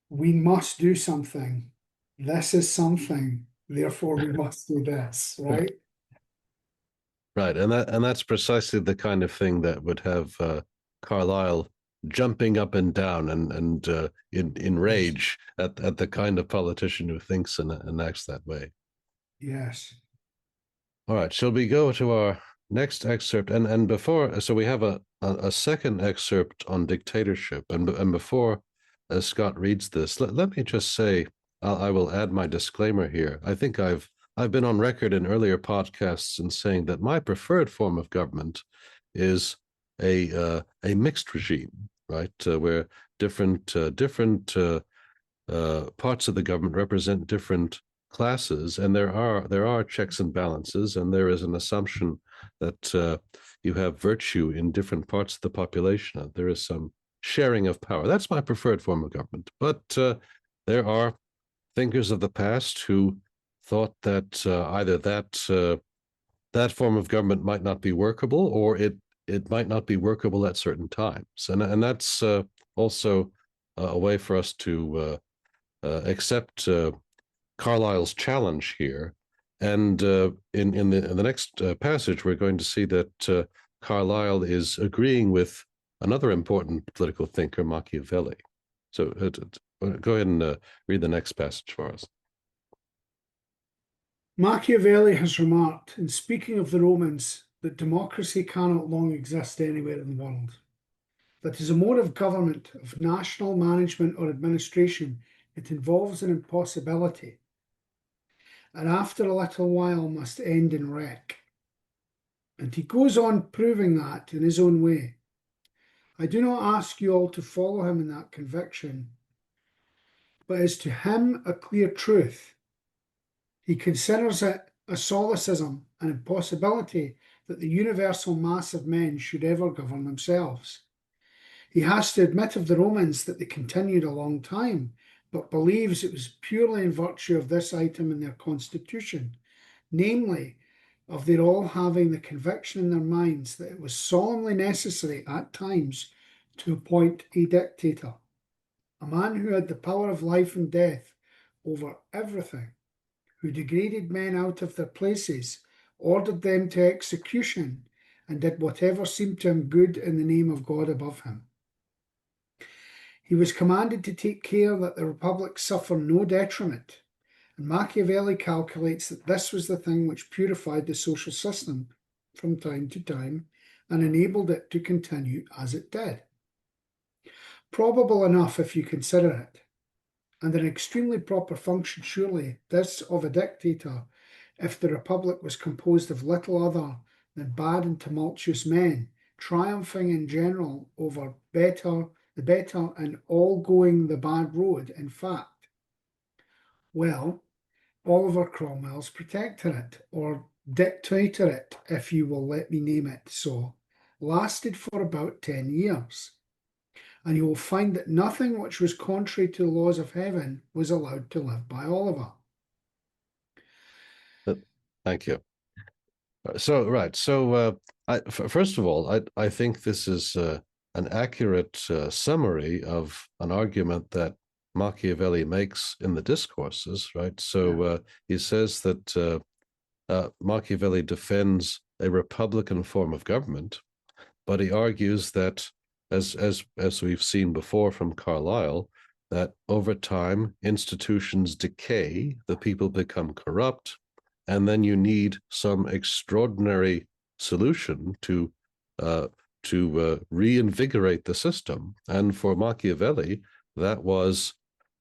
We must do something. This is something. Therefore, we must do this. Right. Right, and that's precisely the kind of thing that would have Carlyle jumping up and down and in rage at the kind of politician who thinks and acts that way. Yes. All right, shall we go to our next excerpt? And before, so we have a second excerpt on dictatorship, and before Scott reads this, let me just say, I will add my disclaimer here. I think I've been on record in earlier podcasts in saying that my preferred form of government is a mixed regime, right, where different parts of the government represent different classes, and there are checks and balances, and there is an assumption that you have virtue in different parts of the population. There is some sharing of power. That's my preferred form of government. But there are thinkers of the past who thought that either that form of government might not be workable, or it might not be workable at certain times, and that's also a way for us to accept Carlyle's challenge here. And in the next passage, we're going to see that Carlyle is agreeing with another important political thinker, Machiavelli. So go ahead and read the next passage for us. Machiavelli has remarked, in speaking of the Romans, that democracy cannot long exist anywhere in the world. That as a mode of government, of national management or administration, it involves an impossibility, and after a little while must end in wreck. And he goes on proving that in his own way. I do not ask you all to follow him in that conviction, but as to him a clear truth. He considers it a solecism, an impossibility that the universal mass of men should ever govern themselves. He has to admit of the Romans that they continued a long time, but believes it was purely in virtue of this item in their constitution, namely, of their all having the conviction in their minds that it was solemnly necessary at times to appoint a dictator, a man who had the power of life and death over everything, who degraded men out of their places, ordered them to execution, and did whatever seemed to him good in the name of God above him. He was commanded to take care that the republic suffer no detriment, and Machiavelli calculates that this was the thing which purified the social system from time to time and enabled it to continue as it did. Probable enough if you consider it, and an extremely proper function surely this of a dictator, if the republic was composed of little other than bad and tumultuous men, triumphing in general over the better and all going the bad road, in fact. Well, Oliver Cromwell's Protectorate, or Dictatorate, if you will let me name it so, lasted for about 10 years. And you will find that nothing which was contrary to the laws of heaven was allowed to live by Oliver. Thank you. First of all, I think this is an accurate summary of an argument that Machiavelli makes in the discourses, right? So he says that Machiavelli defends a republican form of government, but he argues that, as we've seen before from Carlyle, that over time institutions decay, the people become corrupt, and then you need some extraordinary solution to reinvigorate the system. And for Machiavelli, that was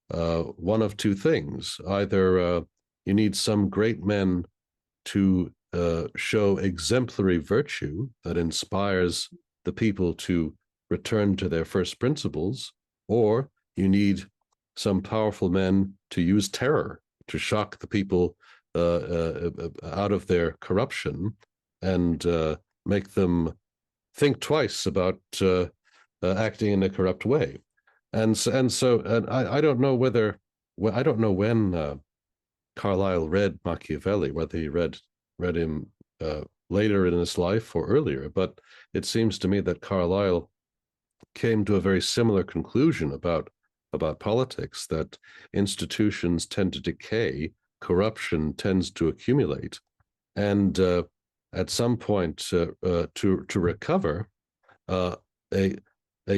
one of two things. Either you need some great men to show exemplary virtue that inspires the people to return to their first principles, or you need some powerful men to use terror to shock the people out of their corruption and make them think twice about acting in a corrupt way. And I don't know when Carlyle read Machiavelli, whether he read him later in his life or earlier, but it seems to me that Carlyle came to a very similar conclusion about politics, that institutions tend to decay, corruption tends to accumulate, and at some point to recover, a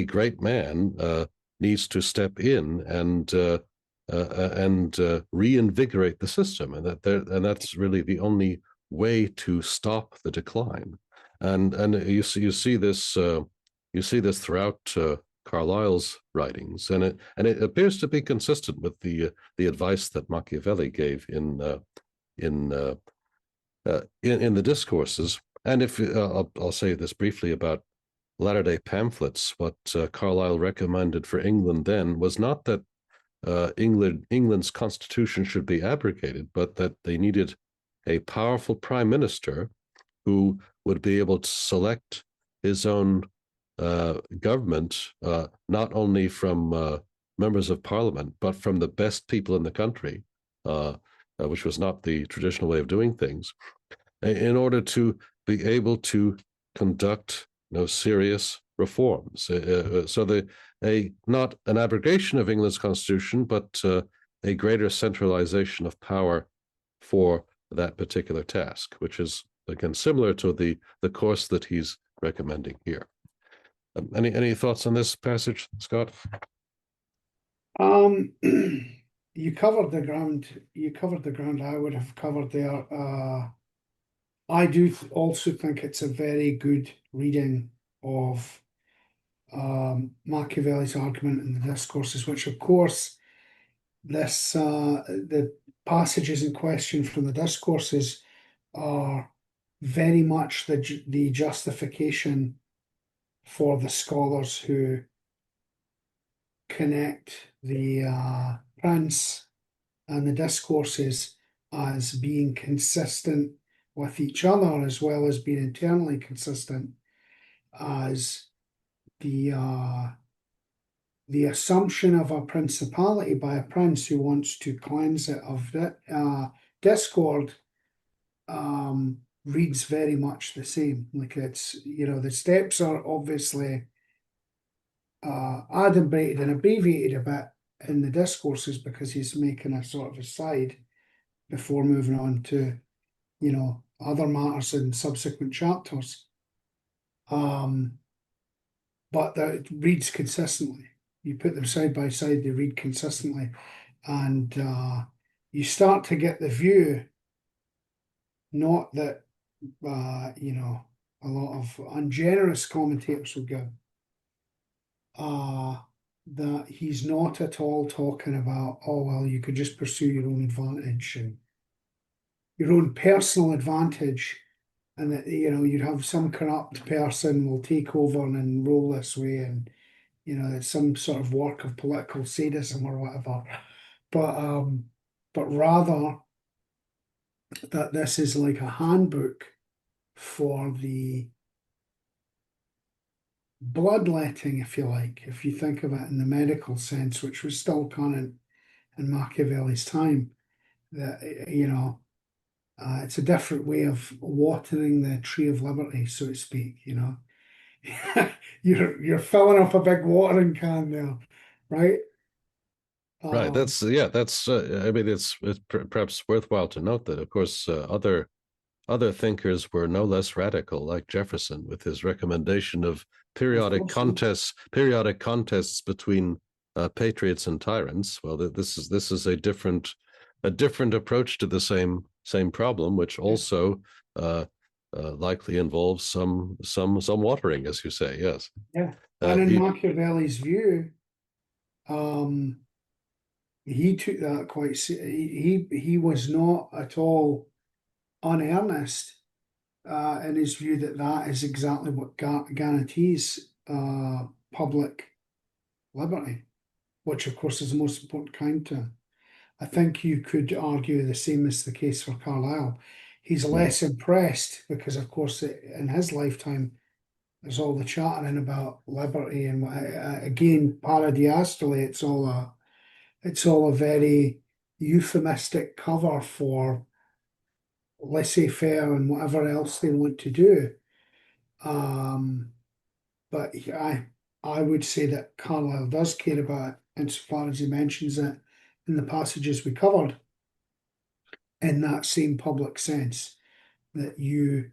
great man needs to step in and reinvigorate the system, and that's really the only way to stop the decline. And you see this throughout Carlyle's writings, and it appears to be consistent with the advice that Machiavelli gave in the discourses. And if I'll say this briefly about latter-day pamphlets, what Carlyle recommended for England then was not that England's constitution should be abrogated, but that they needed a powerful prime minister who would be able to select his own government, not only from members of parliament, but from the best people in the country, which was not the traditional way of doing things, in order to be able to conduct serious reforms. So not an abrogation of England's constitution, but a greater centralization of power for that particular task, which is, again, similar to the course that he's recommending here. Any thoughts on this passage, Scott? You covered the ground. You covered the ground I would have covered there. I do also think it's a very good reading of Machiavelli's argument in the discourses, which, of course, the passages in question from the discourses are very much the justification for the scholars who connect the prince and the discourses as being consistent with each other, as well as being internally consistent, as the assumption of a principality by a prince who wants to cleanse it of discord reads very much the same. Like, it's, the steps are obviously adumbrated and abbreviated a bit in the discourses because he's making a sort of aside before moving on to, other matters in subsequent chapters. But it reads consistently. You put them side by side, they read consistently. And you start to get the view, not that, a lot of ungenerous commentators will give, that he's not at all talking about, oh, well, you could just pursue your own advantage and your own personal advantage, and that, you'd have some corrupt person will take over and roll this way, and, it's some sort of work of political sadism or whatever. But rather that this is like a handbook for the bloodletting, if you like, if you think of it in the medical sense, which was still current in Machiavelli's time, that, it's a different way of watering the tree of liberty, so to speak, You're filling up a big watering can there, right? Right. That's I mean, it's perhaps worthwhile to note that, of course, other thinkers were no less radical, like Jefferson, with his recommendation of periodic contests between patriots and tyrants. Well, this is a different approach to the same problem, which also likely involves some watering, as you say. Yes. Yeah. And in Machiavelli's view, he took that quite. He was not at all unearnest in his view that is exactly what guarantees public liberty, which of course is the most important kind to him. I think you could argue the same is the case for Carlyle. He's less impressed because, of course, in his lifetime, there's all the chattering about liberty, and again, paradiastally, it's all a very euphemistic cover for laissez-faire and whatever else they want to do. But I would say that Carlyle does care about it insofar as he mentions it in the passages we covered, in that same public sense, that you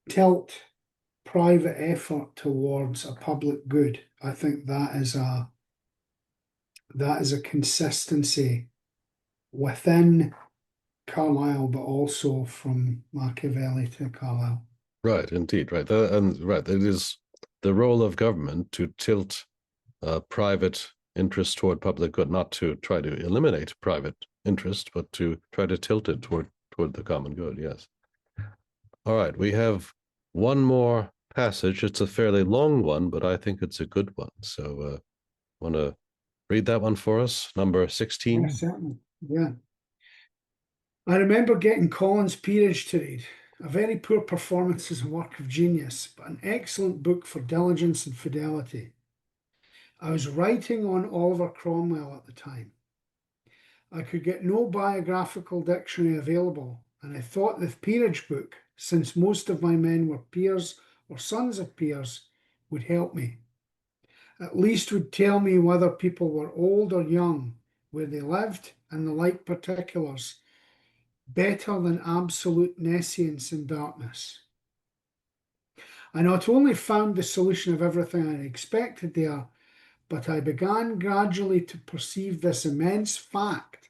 tilt private effort towards a public good. I think that is a consistency within Carlyle, but also from Machiavelli to Carlyle. Right, indeed, right. It is the role of government to tilt private interest toward public good, not to try to eliminate private interest, but to try to tilt it toward the common good. Yes. All right, we have one more passage. It's a fairly long one, but I think it's a good one. So, want to read that one for us? Number 16. Yeah, certainly. Yeah. I remember getting Collins' Peerage to read. A very poor performance as a work of genius, but an excellent book for diligence and fidelity. I was writing on Oliver Cromwell at the time. I could get no biographical dictionary available, and I thought the Peerage book, since most of my men were peers or sons of peers, would help me. At least would tell me whether people were old or young, where they lived, and the like particulars, better than absolute nescience in darkness. I not only found the solution of everything I expected there, but I began gradually to perceive this immense fact,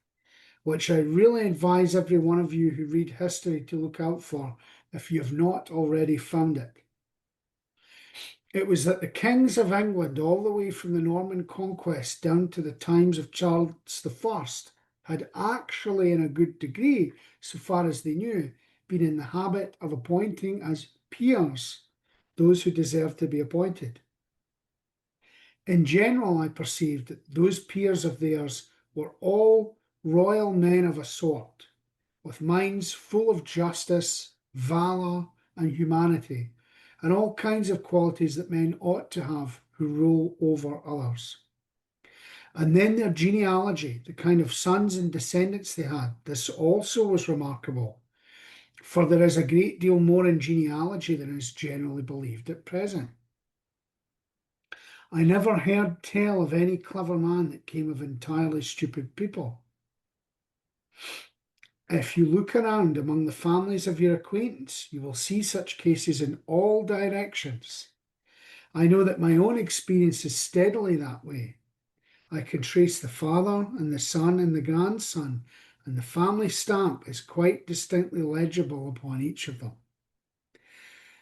which I really advise every one of you who read history to look out for if you have not already found it. It was that the kings of England, all the way from the Norman conquest down to the times of Charles I, had actually, in a good degree, so far as they knew, been in the habit of appointing as peers those who deserved to be appointed. In general, I perceived that those peers of theirs were all royal men of a sort, with minds full of justice, valour, and humanity, and all kinds of qualities that men ought to have who rule over others. And then their genealogy, the kind of sons and descendants they had, this also was remarkable, for there is a great deal more in genealogy than is generally believed at present. I never heard tell of any clever man that came of entirely stupid people. If you look around among the families of your acquaintance, you will see such cases in all directions. I know that my own experience is steadily that way. I can trace the father and the son and the grandson, and the family stamp is quite distinctly legible upon each of them.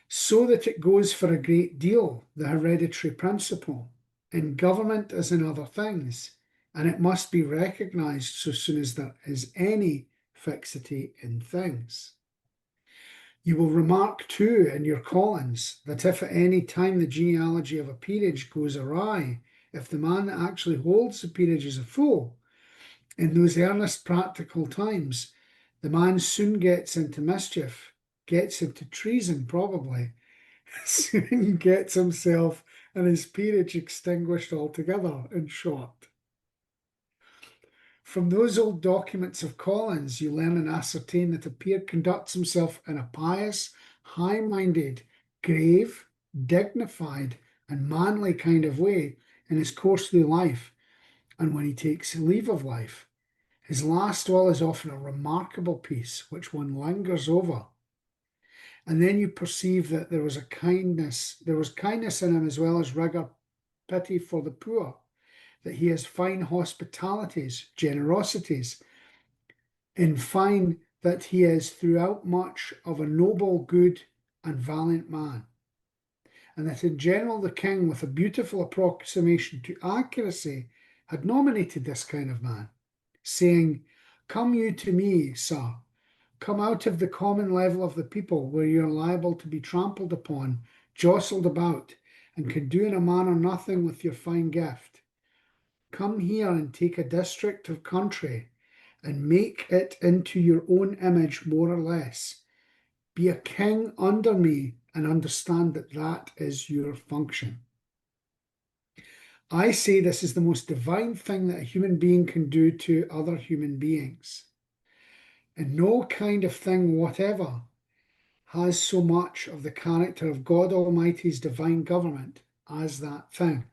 So that it goes for a great deal, the hereditary principle, in government as in other things, and it must be recognized so soon as there is any fixity in things. You will remark too in your Collins that if at any time the genealogy of a peerage goes awry, if the man that actually holds the peerage is a fool, in those earnest practical times, the man soon gets into mischief, gets into treason probably, soon gets himself and his peerage extinguished altogether, in short. From those old documents of Collins, you learn and ascertain that a peer conducts himself in a pious, high-minded, grave, dignified, and manly kind of way in his course through life, and when he takes leave of life. His last will is often a remarkable piece which one lingers over. And then you perceive that there was kindness in him as well as rigour, pity for the poor, that he has fine hospitalities, generosities, in fine that he is throughout much of a noble, good, and valiant man, and that in general the king, with a beautiful approximation to accuracy, had nominated this kind of man, saying, "Come you to me, sir, come out of the common level of the people, where you are liable to be trampled upon, jostled about, and can do in a manner nothing with your fine gift. Come here and take a district of country, and make it into your own image more or less. Be a king under me, and understand that that is your function." I say this is the most divine thing that a human being can do to other human beings. And no kind of thing whatever has so much of the character of God Almighty's divine government as that thing,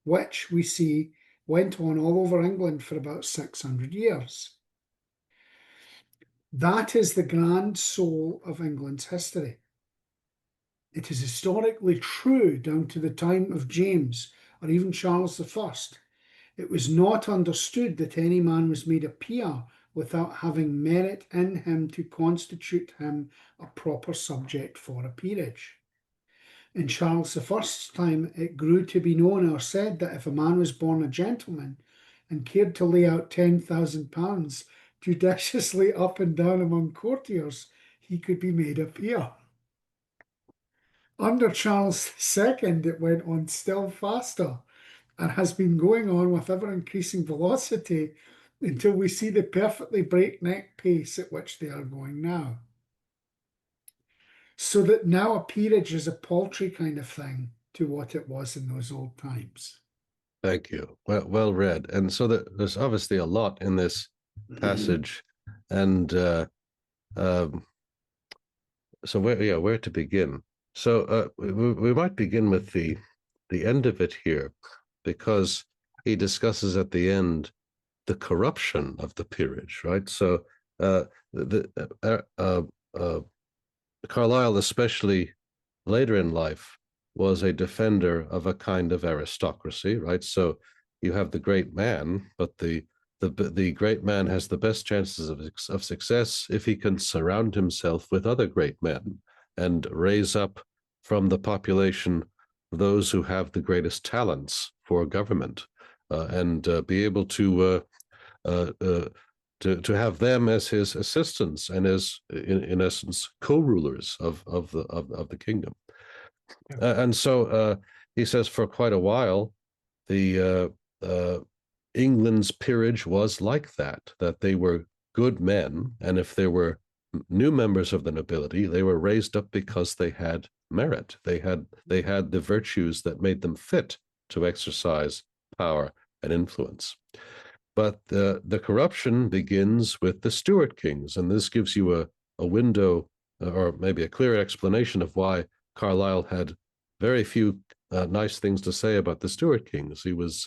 which we see went on all over England for about 600 years. That is the grand soul of England's history. It is historically true down to the time of James or even Charles I. It was not understood that any man was made a peer without having merit in him to constitute him a proper subject for a peerage. In Charles I's time, it grew to be known or said that if a man was born a gentleman and cared to lay out £10,000 judiciously up and down among courtiers, he could be made a peer. Under Charles II, it went on still faster and has been going on with ever increasing velocity until we see the perfectly breakneck pace at which they are going now. So that now a peerage is a paltry kind of thing to what it was in those old times. Thank you. Well read. And so there's obviously a lot in this passage, and so where to begin? So we might begin with the end of it here, because he discusses at the end the corruption of the peerage, right? So Carlyle, especially later in life, was a defender of a kind of aristocracy, right? So you have the great man, but the great man has the best chances of success if he can surround himself with other great men and raise up from the population those who have the greatest talents for government, and be able to have them as his assistants and as in essence co-rulers of the kingdom. And so he says for quite a while the England's peerage was like that they were good men, and if there were new members of the nobility, they were raised up because they had merit. They had the virtues that made them fit to exercise power and influence. But the corruption begins with the Stuart kings, and this gives you a window, or maybe a clear explanation of why Carlyle had very few nice things to say about the Stuart kings. He was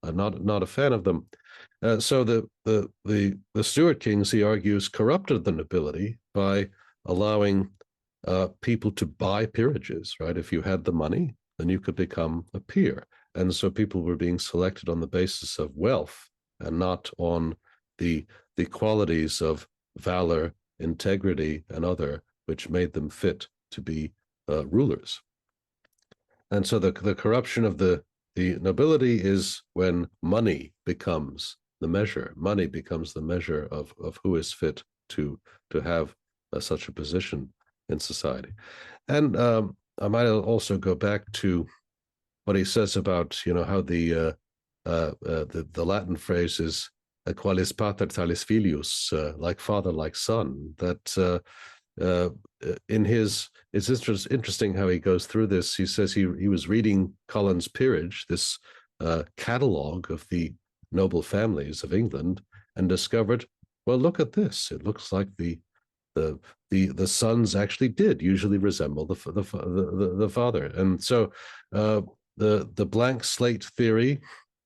not a fan of them. So the Stuart kings, he argues, corrupted the nobility by allowing people to buy peerages, right? If you had the money, then you could become a peer. And so people were being selected on the basis of wealth and not on the qualities of valor, integrity, and other, which made them fit to be rulers. And so the corruption of the nobility is when money becomes the measure. Money becomes the measure of who is fit to have such a position in society. And I might also go back to what he says about, how the Latin phrase is qualis pater talis filius, like father, like son. That in his, it's interesting how he goes through this. He says he was reading Collins's Peerage, this catalogue of the noble families of England, and discovered, well, look at this. It looks like the sons actually did usually resemble the father, and so the blank slate theory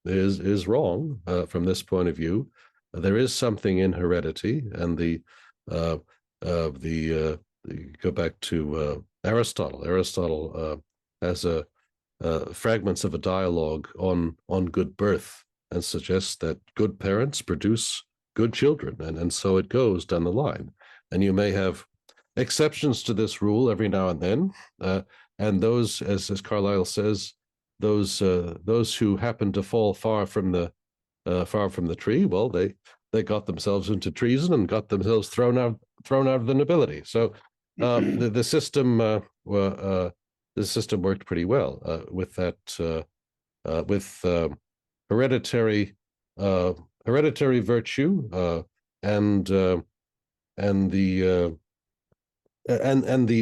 is wrong from this point of view. There is something in heredity, and go back to Aristotle. Aristotle has fragments of a dialogue on good birth, and suggests that good parents produce good children, and so it goes down the line. And you may have exceptions to this rule every now and then, and those, as Carlyle says, those who happen to fall far from the tree, well, they got themselves into treason and got themselves thrown out of the nobility. So the system worked pretty well with that, with hereditary virtue, and the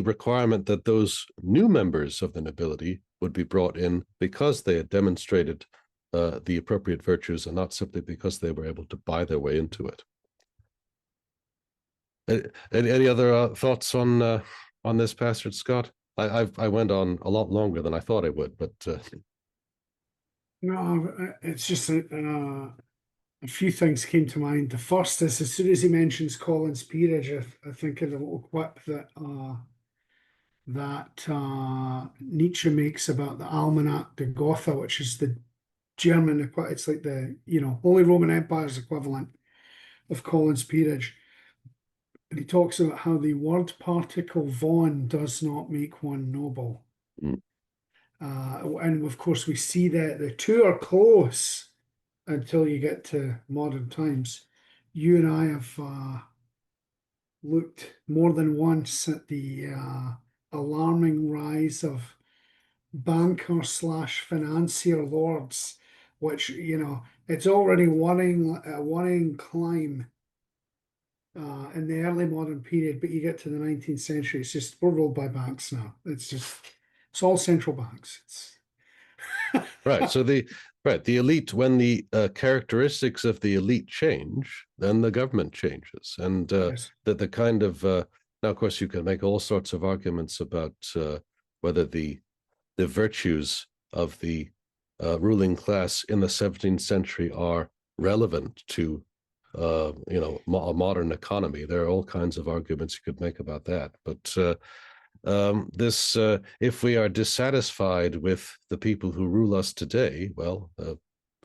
requirement that those new members of the nobility would be brought in because they had demonstrated the appropriate virtues, and not simply because they were able to buy their way into it. Any other thoughts on this passage, Scott? I went on a lot longer than I thought I would, but no, it's just a few things came to mind. The first is, as soon as he mentions Collins's Peerage, I think of the little quip that Nietzsche makes about the Almanac de Gotha, which is the German, it's like the Holy Roman Empire's equivalent of Collins's Peerage. And he talks about how the word particle von does not make one noble. Mm. And of course, we see that the two are close until you get to modern times. You and I have looked more than once at the alarming rise of banker slash financier lords, which, it's already one climb in the early modern period, but you get to the 19th century, it's just, we're ruled by banks now. It's all central banks. Right. So the elite, when the characteristics of the elite change, then the government changes, and Yes. the kind of now, of course, you can make all sorts of arguments about whether the virtues of the ruling class in the 17th century are relevant to a modern economy. There are all kinds of arguments you could make about that, but if we are dissatisfied with the people who rule us today, well,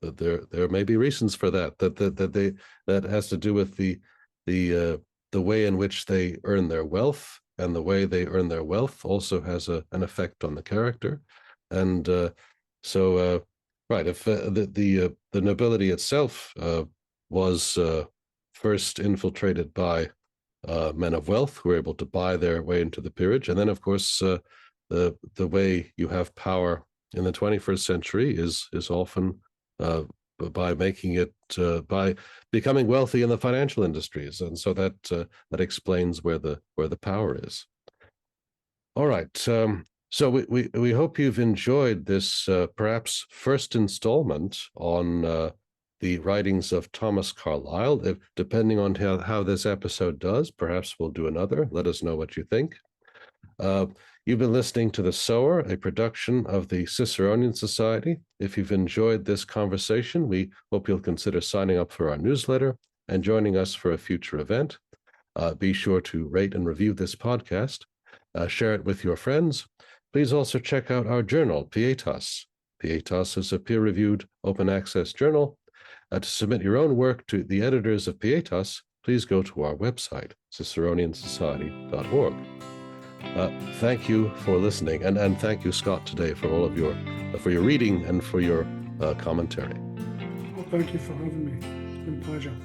there may be reasons for that. That has to do with the way in which they earn their wealth, and the way they earn their wealth also has an effect on the character. And right, if the nobility itself was first infiltrated by men of wealth who were able to buy their way into the peerage, and then, of course, the way you have power in the 21st century is often by making it by becoming wealthy in the financial industries, and so that explains where the power is. All right. So we hope you've enjoyed this perhaps first installment on the writings of Thomas Carlyle. Depending on how this episode does, perhaps we'll do another. Let us know what you think. You've been listening to The Sower, a production of the Ciceronian Society. If you've enjoyed this conversation, we hope you'll consider signing up for our newsletter and joining us for a future event. Be sure to rate and review this podcast. Share it with your friends. Please also check out our journal, Pietas. Pietas is a peer-reviewed open access journal. To submit your own work to the editors of Pietas, please go to our website, ciceroniansociety.org. Thank you for listening, and thank you, Scott, today for all of your reading and for your commentary. Well, thank you for having me. It's been a pleasure.